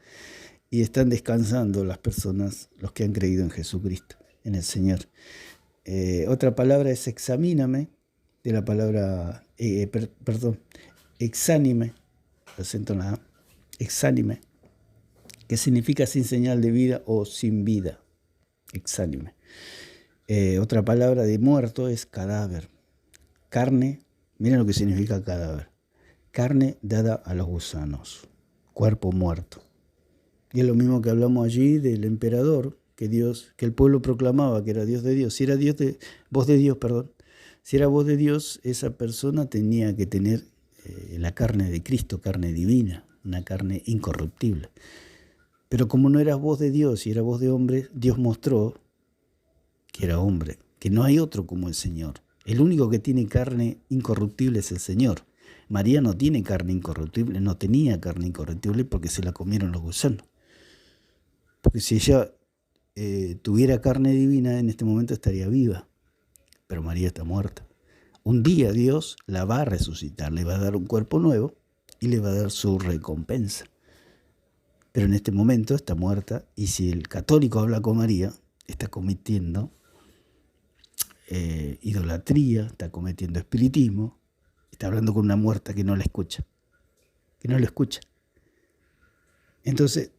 y están descansando las personas, los que han creído en Jesucristo, en el Señor. Otra palabra es examíname, de la palabra, exánime, acento en la A, exánime, que significa sin señal de vida o sin vida, exánime. Otra palabra de muerto es cadáver, carne, miren lo que significa cadáver, carne dada a los gusanos, cuerpo muerto. Y es lo mismo que hablamos allí del emperador, que el pueblo proclamaba que era Dios de Dios. Si era voz de Dios, si era voz de Dios, esa persona tenía que tener la carne de Cristo, carne divina, una carne incorruptible. Pero como no era voz de Dios y era voz de hombre, Dios mostró que era hombre, que no hay otro como el Señor. El único que tiene carne incorruptible es el Señor. María no tiene carne incorruptible, no tenía carne incorruptible porque se la comieron los gusanos. Porque si ella tuviera carne divina, en este momento estaría viva. Pero María está muerta. Un día Dios la va a resucitar, le va a dar un cuerpo nuevo y le va a dar su recompensa. Pero en este momento está muerta, y si el católico habla con María, está cometiendo idolatría, está cometiendo espiritismo, está hablando con una muerta que no la escucha, Entonces,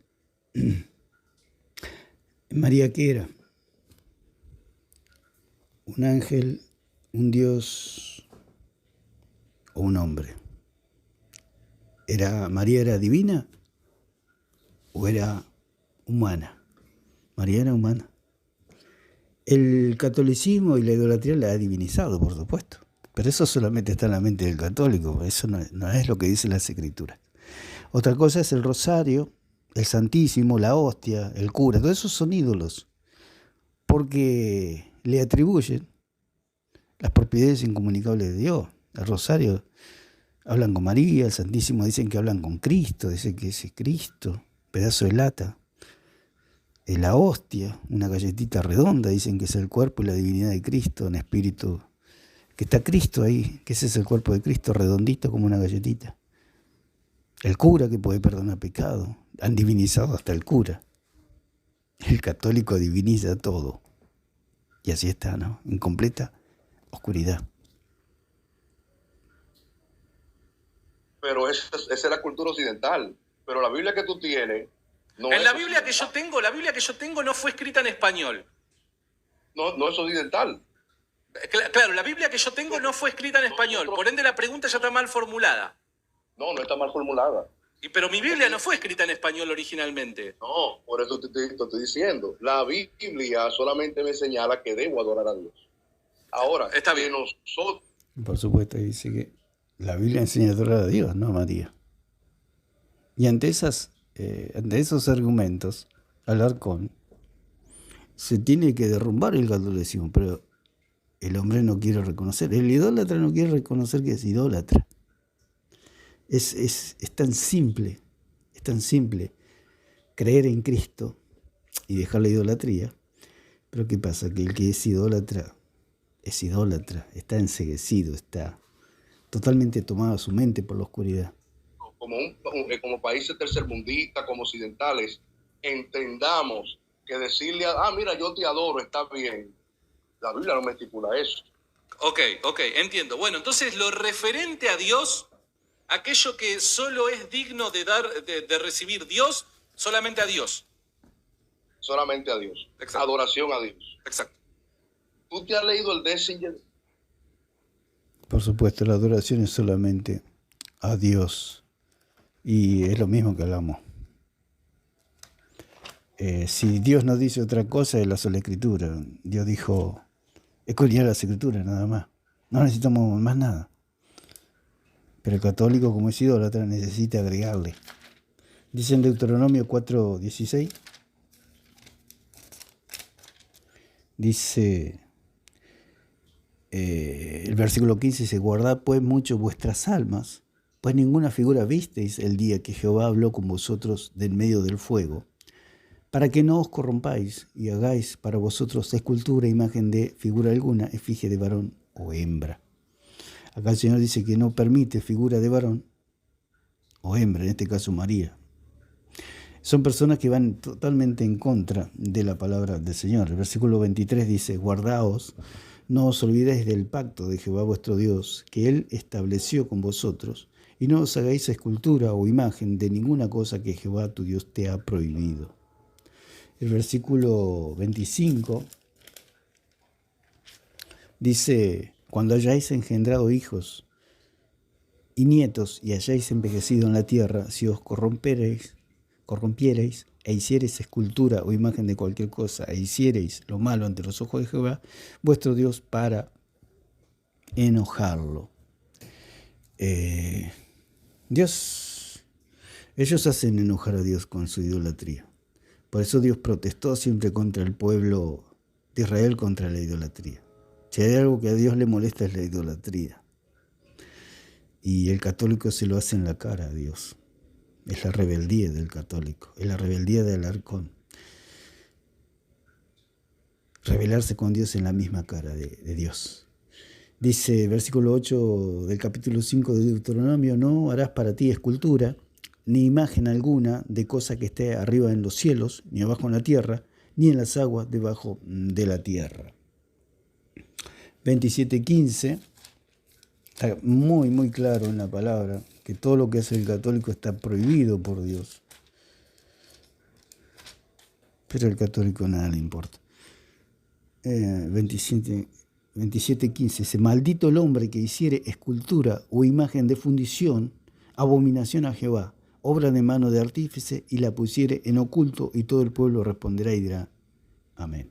María, ¿qué era? ¿Un ángel, un Dios o un hombre? ¿María era divina o era humana? María era humana. El catolicismo y la idolatría la ha divinizado, por supuesto. Pero eso solamente está en la mente del católico. Eso no es lo que dicen las Escrituras. Otra cosa es el rosario, el Santísimo, la hostia, el cura. Todos esos son ídolos, porque le atribuyen las propiedades incomunicables de Dios. El rosario hablan con María, el Santísimo dicen que hablan con Cristo, dicen que es Cristo, pedazo de lata. La hostia, una galletita redonda, dicen que es el cuerpo y la divinidad de Cristo en espíritu, que está Cristo ahí, que ese es el cuerpo de Cristo, redondito como una galletita. El cura que puede perdonar pecado, han divinizado hasta el cura. El católico diviniza todo. Y así está, ¿no? En completa oscuridad. Pero esa es la cultura occidental. Pero la Biblia que tú tienes... La Biblia que yo tengo no fue escrita en español. No es occidental. Claro, la Biblia que yo tengo no fue escrita en español. Por ende, la pregunta ya está mal formulada. No está mal formulada. Pero mi Biblia no fue escrita en español originalmente. No, por eso te estoy diciendo. La Biblia solamente me señala que debo adorar a Dios. Ahora, está bien. Nosotros... Por supuesto, dice que la Biblia enseña a adorar a Dios, no a María. Y ante esos argumentos, Alarcón se tiene que derrumbar el catolicismo, pero el hombre no quiere reconocer. El idólatra no quiere reconocer que es idólatra. Es tan simple creer en Cristo y dejar la idolatría. Pero ¿qué pasa? Que el que es idólatra, está enceguecido, está totalmente tomada su mente por la oscuridad. Como países tercermundistas, como occidentales, entendamos que decirle, mira, yo te adoro, está bien. La Biblia no me estipula eso. Ok, entiendo. Bueno, entonces lo referente a Dios, aquello que solo es digno de recibir Dios, solamente a Dios. Solamente a Dios. Exacto. Adoración a Dios. Exacto. ¿Tú te has leído el Dessinger? Por supuesto, la adoración es solamente a Dios. Y es lo mismo que hablamos. Si Dios nos dice otra cosa, es la sola escritura. Dios dijo, escudriñar las escrituras, nada más. No necesitamos más nada. Pero el católico, como es idólatra, necesita agregarle. Dice en Deuteronomio 4:16, dice, el versículo 15 dice, guardad pues mucho vuestras almas, pues ninguna figura visteis el día que Jehová habló con vosotros del medio del fuego, para que no os corrompáis y hagáis para vosotros escultura, imagen de figura alguna, efigie de varón o hembra. Acá el Señor dice que no permite figura de varón o hembra, en este caso María. Son personas que van totalmente en contra de la palabra del Señor. El versículo 23 dice, guardaos, no os olvidéis del pacto de Jehová vuestro Dios, que Él estableció con vosotros, y no os hagáis escultura o imagen de ninguna cosa que Jehová tu Dios te ha prohibido. El versículo 25 dice, cuando hayáis engendrado hijos y nietos y hayáis envejecido en la tierra, si os corrompiereis e hiciereis escultura o imagen de cualquier cosa e hiciereis lo malo ante los ojos de Jehová, vuestro Dios, para enojarlo. Ellos hacen enojar a Dios con su idolatría. Por eso Dios protestó siempre contra el pueblo de Israel, contra la idolatría. Si hay algo que a Dios le molesta es la idolatría. Y el católico se lo hace en la cara a Dios. Es la rebeldía del católico, es la rebeldía del Alarcón. Rebelarse con Dios en la misma cara de Dios. Dice, versículo 8 del capítulo 5 de Deuteronomio, no harás para ti escultura, ni imagen alguna de cosa que esté arriba en los cielos, ni abajo en la tierra, ni en las aguas debajo de la tierra. 27:15, está muy, muy claro en la palabra, que todo lo que hace el católico está prohibido por Dios. Pero al católico nada le importa. 27:15 dice, maldito el hombre que hiciere escultura o imagen de fundición, abominación a Jehová, obra de mano de artífice, y la pusiere en oculto, y todo el pueblo responderá y dirá, amén.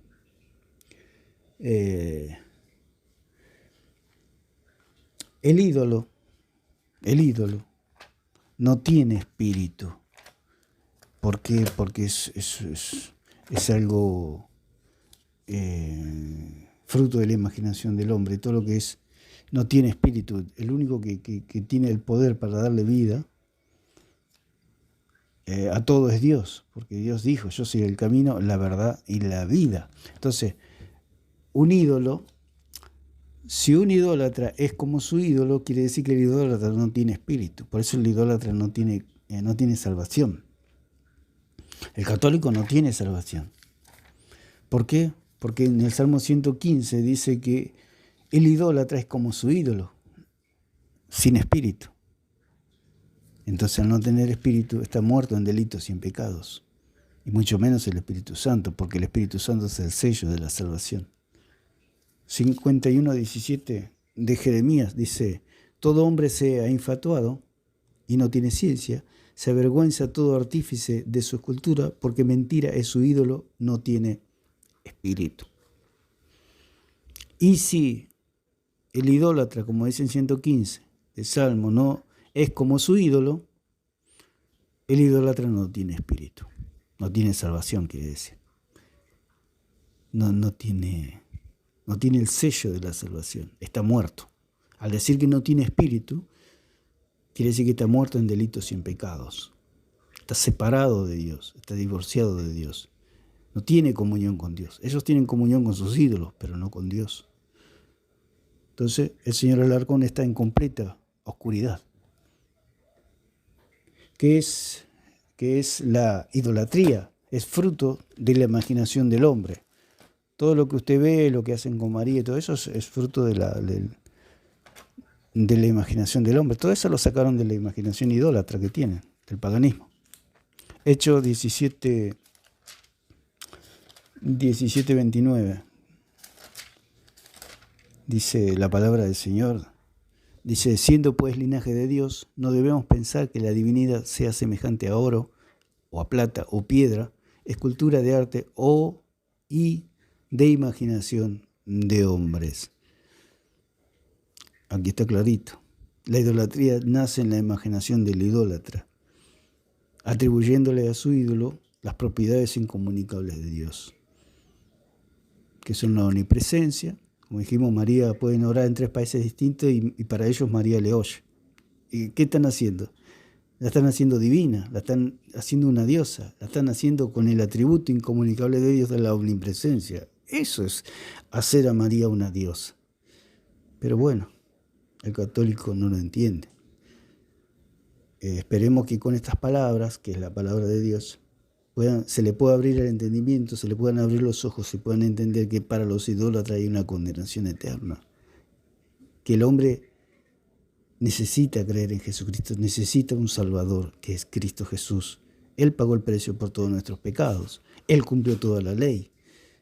El ídolo no tiene espíritu. ¿Por qué? Porque es algo fruto de la imaginación del hombre. Todo lo que no tiene espíritu. El único que tiene el poder para darle vida a todo es Dios, porque Dios dijo, yo soy el camino, la verdad y la vida. Entonces, un ídolo, si un idólatra es como su ídolo, quiere decir que el idólatra no tiene espíritu. Por eso el idólatra no tiene salvación. El católico no tiene salvación. ¿Por qué? Porque en el Salmo 115 dice que el idólatra es como su ídolo, sin espíritu. Entonces, al no tener espíritu, está muerto en delitos y en pecados. Y mucho menos el Espíritu Santo, porque el Espíritu Santo es el sello de la salvación. 51:17 de Jeremías dice, todo hombre sea infatuado y no tiene ciencia, se avergüenza todo artífice de su escultura, porque mentira es su ídolo, no tiene espíritu. Y si el idólatra, como dice en 115 del Salmo, no es como su ídolo, el idólatra no tiene espíritu, no tiene salvación, quiere decir. No tiene no tiene el sello de la salvación, está muerto. Al decir que no tiene espíritu, quiere decir que está muerto en delitos y en pecados. Está separado de Dios, está divorciado de Dios. No tiene comunión con Dios. Ellos tienen comunión con sus ídolos, pero no con Dios. Entonces, el señor Alarcón está en completa oscuridad. ¿Qué es la idolatría? Es fruto de la imaginación del hombre. Todo lo que usted ve, lo que hacen con María y todo eso es fruto de la imaginación del hombre. Todo eso lo sacaron de la imaginación idólatra que tienen, del paganismo. Hechos 17:29. Dice la palabra del Señor. Dice, siendo pues linaje de Dios, no debemos pensar que la divinidad sea semejante a oro, o a plata, o piedra, escultura de arte, y de imaginación de hombres. Aquí está clarito. La idolatría nace en la imaginación del idólatra, atribuyéndole a su ídolo las propiedades incomunicables de Dios, que son la omnipresencia. Como dijimos, María pueden orar en 3 países distintos y para ellos María le oye. ¿Y qué están haciendo? La están haciendo divina, la están haciendo una diosa, la están haciendo con el atributo incomunicable de Dios de la omnipresencia. Eso es hacer a María una diosa. Pero bueno, el católico no lo entiende. Esperemos que con estas palabras, que es la palabra de Dios, se le pueda abrir el entendimiento, se le puedan abrir los ojos, se puedan entender que para los idólatras hay una condenación eterna. Que el hombre necesita creer en Jesucristo, necesita un Salvador, que es Cristo Jesús. Él pagó el precio por todos nuestros pecados. Él cumplió toda la ley.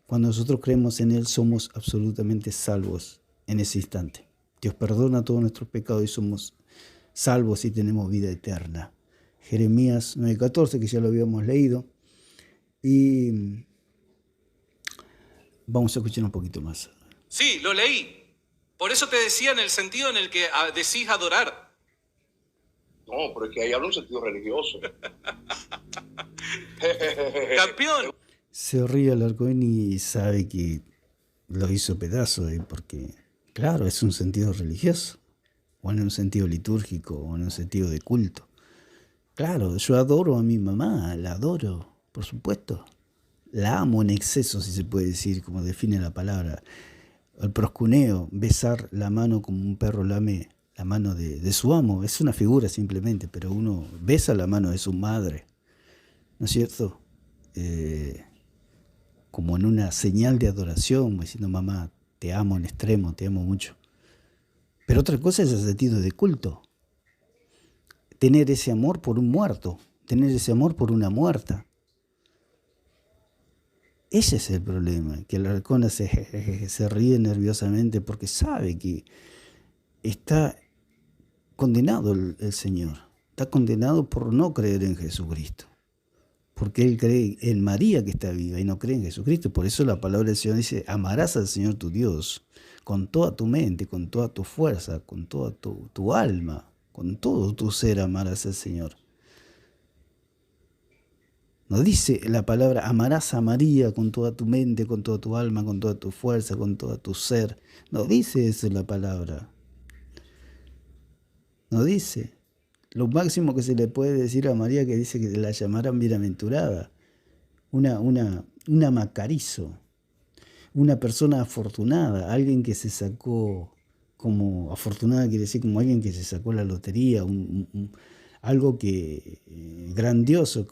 Cuando nosotros creemos en Él, somos absolutamente salvos en ese instante. Dios perdona todos nuestros pecados y somos salvos y tenemos vida eterna. Jeremías 9:14, que ya lo habíamos leído. Y vamos a escuchar un poquito más. Sí, lo leí. Por eso te decía en el sentido en el que decís adorar. No, pero es que ahí habla un sentido religioso. Campeón. Se ríe Alarcón y sabe que lo hizo pedazo, porque, claro, es un sentido religioso, o en un sentido litúrgico, o en un sentido de culto. Claro, yo adoro a mi mamá, la adoro, por supuesto. La amo en exceso, si se puede decir, como define la palabra. El proscuneo, besar la mano como un perro lame la mano de su amo, es una figura simplemente, pero uno besa la mano de su madre, ¿no es cierto? Como en una señal de adoración, diciendo, mamá, te amo en extremo, te amo mucho. Pero otra cosa es el sentido de culto. Tener ese amor por un muerto, tener ese amor por una muerta. Ese es el problema, que Alarcón se ríe nerviosamente porque sabe que está condenado el Señor. Está condenado por no creer en Jesucristo. Porque él cree en María que está viva y no cree en Jesucristo. Por eso la palabra del Señor dice, amarás al Señor tu Dios con toda tu mente, con toda tu fuerza, con toda tu alma, con todo tu ser amarás al Señor. No dice la palabra amarás a María con toda tu mente, con toda tu alma, con toda tu fuerza, con todo tu ser. No dice eso la palabra. No dice. Lo máximo que se le puede decir a María, que dice que la llamaran bienaventurada, una macarizo, una persona afortunada, alguien que se sacó, como afortunada quiere decir como alguien que se sacó la lotería, algo que grandioso.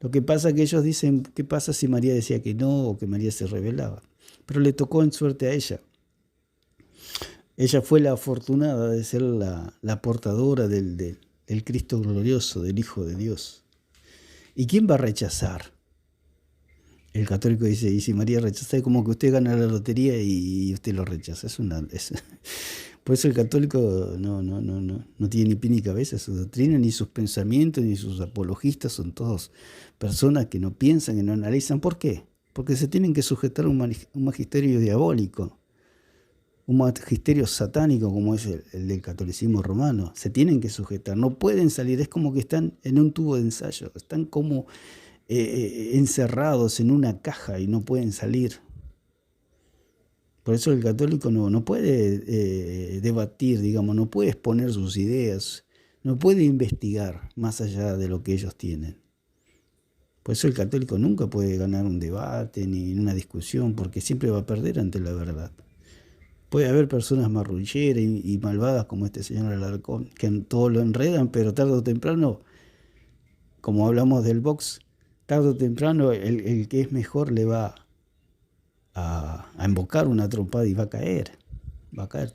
Lo que pasa es que ellos dicen, ¿qué pasa si María decía que no o que María se rebelaba? Pero le tocó en suerte a ella. Ella fue la afortunada de ser la portadora del Cristo glorioso, del Hijo de Dios. ¿Y quién va a rechazar? El católico dice, y si María rechaza, es como que usted gana la lotería y usted lo rechaza. Por eso el católico no tiene ni pie ni cabeza. Su doctrina, ni sus pensamientos, ni sus apologistas son todos personas que no piensan, que no analizan. ¿Por qué? Porque se tienen que sujetar a un magisterio diabólico. Un magisterio satánico como es el del catolicismo romano. Se tienen que sujetar, no pueden salir, es como que están en un tubo de ensayo, están como encerrados en una caja y no pueden salir. Por eso el católico no puede debatir, digamos, no puede exponer sus ideas, no puede investigar más allá de lo que ellos tienen. Por eso el católico nunca puede ganar un debate ni una discusión, porque siempre va a perder ante la verdad. Puede haber personas marrulleras y malvadas como este señor Alarcón, que en todo lo enredan, pero tarde o temprano, como hablamos del box, tarde o temprano el que es mejor le va a invocar una trompada y va a caer,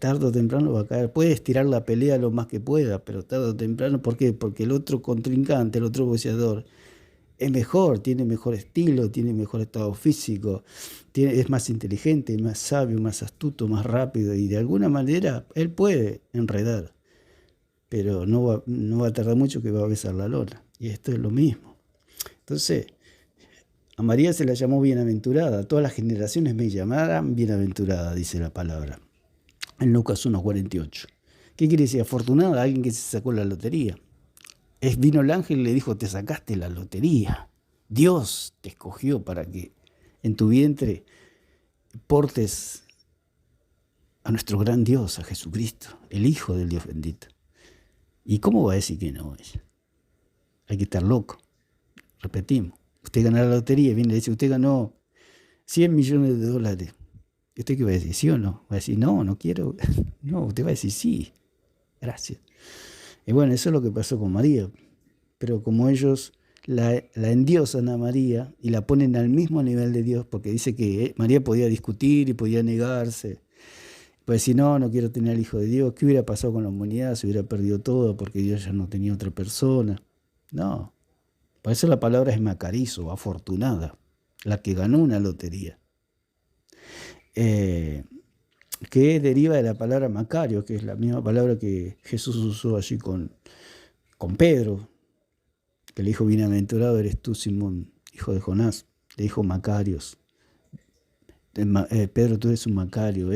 tarde o temprano va a caer. Puede estirar la pelea lo más que pueda, pero tarde o temprano, ¿por qué? Porque el otro contrincante, el otro boxeador, es mejor, tiene mejor estilo, tiene mejor estado físico, es más inteligente, más sabio, más astuto, más rápido, y de alguna manera él puede enredar, pero no va a tardar mucho que va a besar la lona. Y esto es lo mismo. Entonces, a María se la llamó bienaventurada, todas las generaciones me llamarán bienaventurada, dice la palabra, en Lucas 1:48. ¿Qué quiere decir? Afortunada, alguien que se sacó la lotería. Vino el ángel y le dijo, te sacaste la lotería. Dios te escogió para que en tu vientre portes a nuestro gran Dios, a Jesucristo, el Hijo del Dios bendito. ¿Y cómo va a decir que no ella? Hay que estar loco. Repetimos, usted gana la lotería, viene y le dice, usted ganó $100 millones. ¿Y usted qué va a decir? ¿Sí o no? Va a decir, no quiero. No, usted va a decir, sí, gracias. Y bueno, eso es lo que pasó con María. Pero como ellos la endiosan a María y la ponen al mismo nivel de Dios, porque dice que María podía discutir y podía negarse. Pues si no quiero tener al Hijo de Dios, ¿qué hubiera pasado con la humanidad? Se hubiera perdido todo porque Dios ya no tenía otra persona. No. Por eso la palabra es macarizo, afortunada, la que ganó una lotería. Que deriva de la palabra Macario, que es la misma palabra que Jesús usó allí con Pedro, que le dijo, bienaventurado eres tú, Simón, hijo de Jonás, le dijo Macarios. Pedro, tú eres un Macario.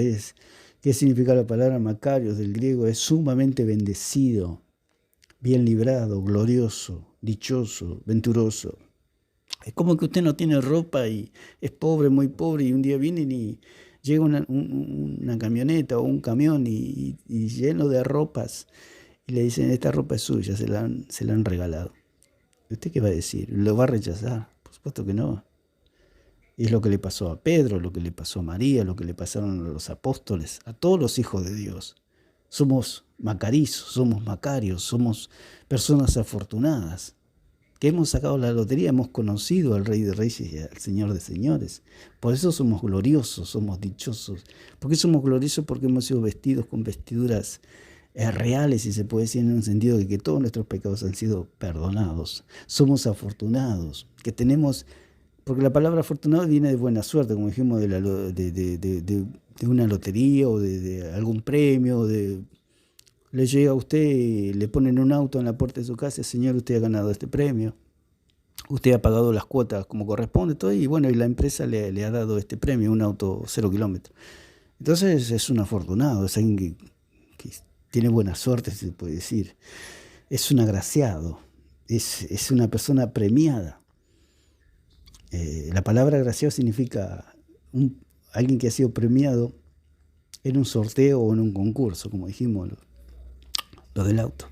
¿Qué significa la palabra Macarios del griego? Es sumamente bendecido, bien librado, glorioso, dichoso, venturoso. Es como que usted no tiene ropa y es pobre, muy pobre, y un día viene y llega una camioneta o un camión y lleno de ropas y le dicen, esta ropa es suya, se la han regalado. ¿Usted qué va a decir? ¿Lo va a rechazar? Por supuesto que no. Y es lo que le pasó a Pedro, lo que le pasó a María, lo que le pasaron a los apóstoles, a todos los hijos de Dios. Somos macarizos, somos macarios, somos personas afortunadas, que hemos sacado la lotería, hemos conocido al Rey de Reyes y al Señor de Señores. Por eso somos gloriosos, somos dichosos. ¿Por qué somos gloriosos? Porque hemos sido vestidos con vestiduras reales, si se puede decir, en un sentido de que todos nuestros pecados han sido perdonados. Somos afortunados, que tenemos, porque la palabra afortunado viene de buena suerte, como dijimos, de una lotería o de algún premio, le llega a usted, le ponen un auto en la puerta de su casa, señor, usted ha ganado este premio, usted ha pagado las cuotas como corresponde, todo, y bueno, y la empresa le ha dado este premio, un auto 0 kilómetros. Entonces es un afortunado, es alguien que tiene buena suerte, se puede decir. Es un agraciado, es una persona premiada. La palabra agraciado significa alguien que ha sido premiado en un sorteo o en un concurso, como dijimos, lo del auto.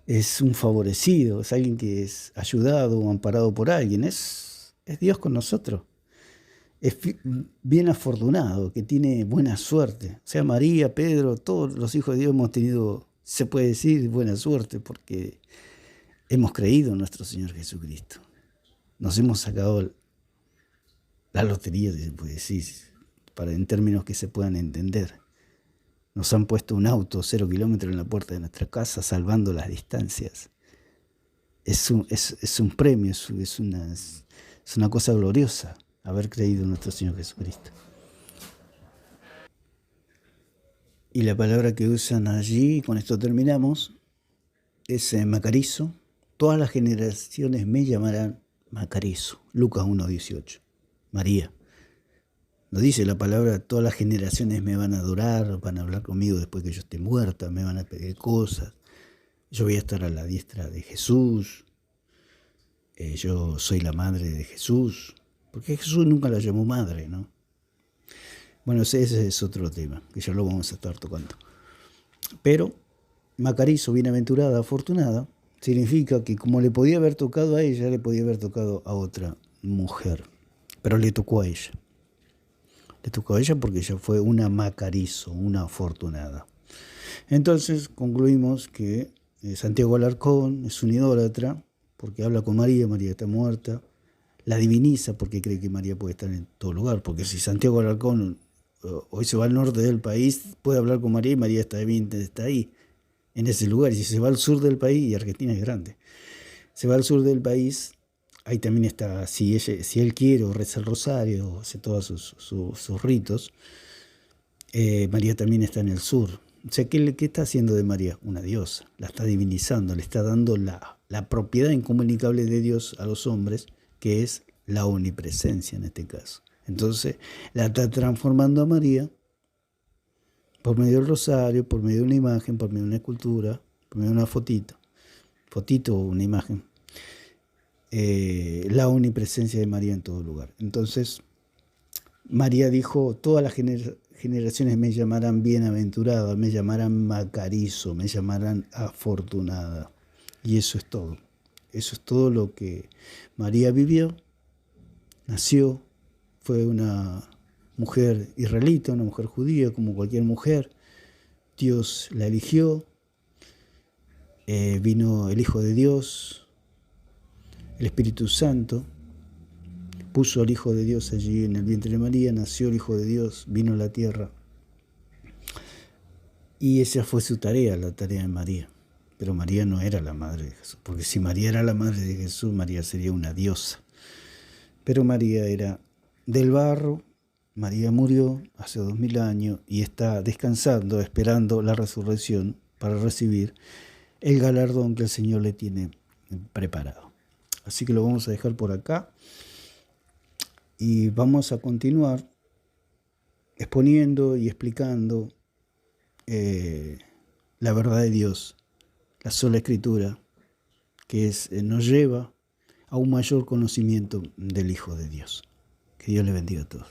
Es un favorecido, es alguien que es ayudado o amparado por alguien, es Dios con nosotros. Es bien afortunado, que tiene buena suerte. O sea, María, Pedro, todos los hijos de Dios hemos tenido, se puede decir, buena suerte, porque hemos creído en nuestro Señor Jesucristo. Nos hemos sacado la lotería, se puede decir, en términos que se puedan entender. Nos han puesto un auto 0 kilómetros en la puerta de nuestra casa, salvando las distancias. Es un premio, es una cosa gloriosa haber creído en nuestro Señor Jesucristo. Y la palabra que usan allí, con esto terminamos, es macarizo. Todas las generaciones me llamarán macarizo. Lucas 1:18. María. Nos dice la palabra, todas las generaciones me van a adorar, van a hablar conmigo después que yo esté muerta, me van a pedir cosas. Yo voy a estar a la diestra de Jesús. Yo soy la madre de Jesús. Porque Jesús nunca la llamó madre, ¿no? Bueno, ese es otro tema, que ya lo vamos a estar tocando. Pero Macarizo, bienaventurada, afortunada, significa que como le podía haber tocado a ella, le podía haber tocado a otra mujer. Pero le tocó a ella. Le tocó a ella porque ella fue una Macarizo, una afortunada. Entonces concluimos que Santiago Alarcón es un idólatra porque habla con María, María está muerta, la diviniza porque cree que María puede estar en todo lugar, porque si Santiago Alarcón hoy se va al norte del país, puede hablar con María y María está ahí, en ese lugar. Y si se va al sur del país, y Argentina es grande, se va al sur del país, ahí también está, si él quiere o reza el rosario, o hace todos sus ritos, María también está en el sur. O sea, ¿qué está haciendo de María? Una diosa, la está divinizando, le está dando la propiedad incomunicable de Dios a los hombres, que es la omnipresencia en este caso. Entonces, la está transformando a María por medio del rosario, por medio de una imagen, por medio de una escultura, por medio de una fotito o una imagen. La omnipresencia de María en todo lugar. Entonces, María dijo, todas las generaciones me llamarán bienaventurada, me llamarán Macarizo, me llamarán afortunada. Y eso es todo. Eso es todo lo que María vivió, nació, fue una mujer israelita, una mujer judía, como cualquier mujer. Dios la eligió, vino el Hijo de Dios, el Espíritu Santo, puso al Hijo de Dios allí en el vientre de María, nació el Hijo de Dios, vino a la tierra. Y esa fue su tarea, la tarea de María. Pero María no era la madre de Jesús, porque si María era la madre de Jesús, María sería una diosa. Pero María era del barro, María murió hace 2000 años y está descansando, esperando la resurrección para recibir el galardón que el Señor le tiene preparado. Así que lo vamos a dejar por acá y vamos a continuar exponiendo y explicando la verdad de Dios, la sola Escritura, que nos lleva a un mayor conocimiento del Hijo de Dios. Que Dios le bendiga a todos.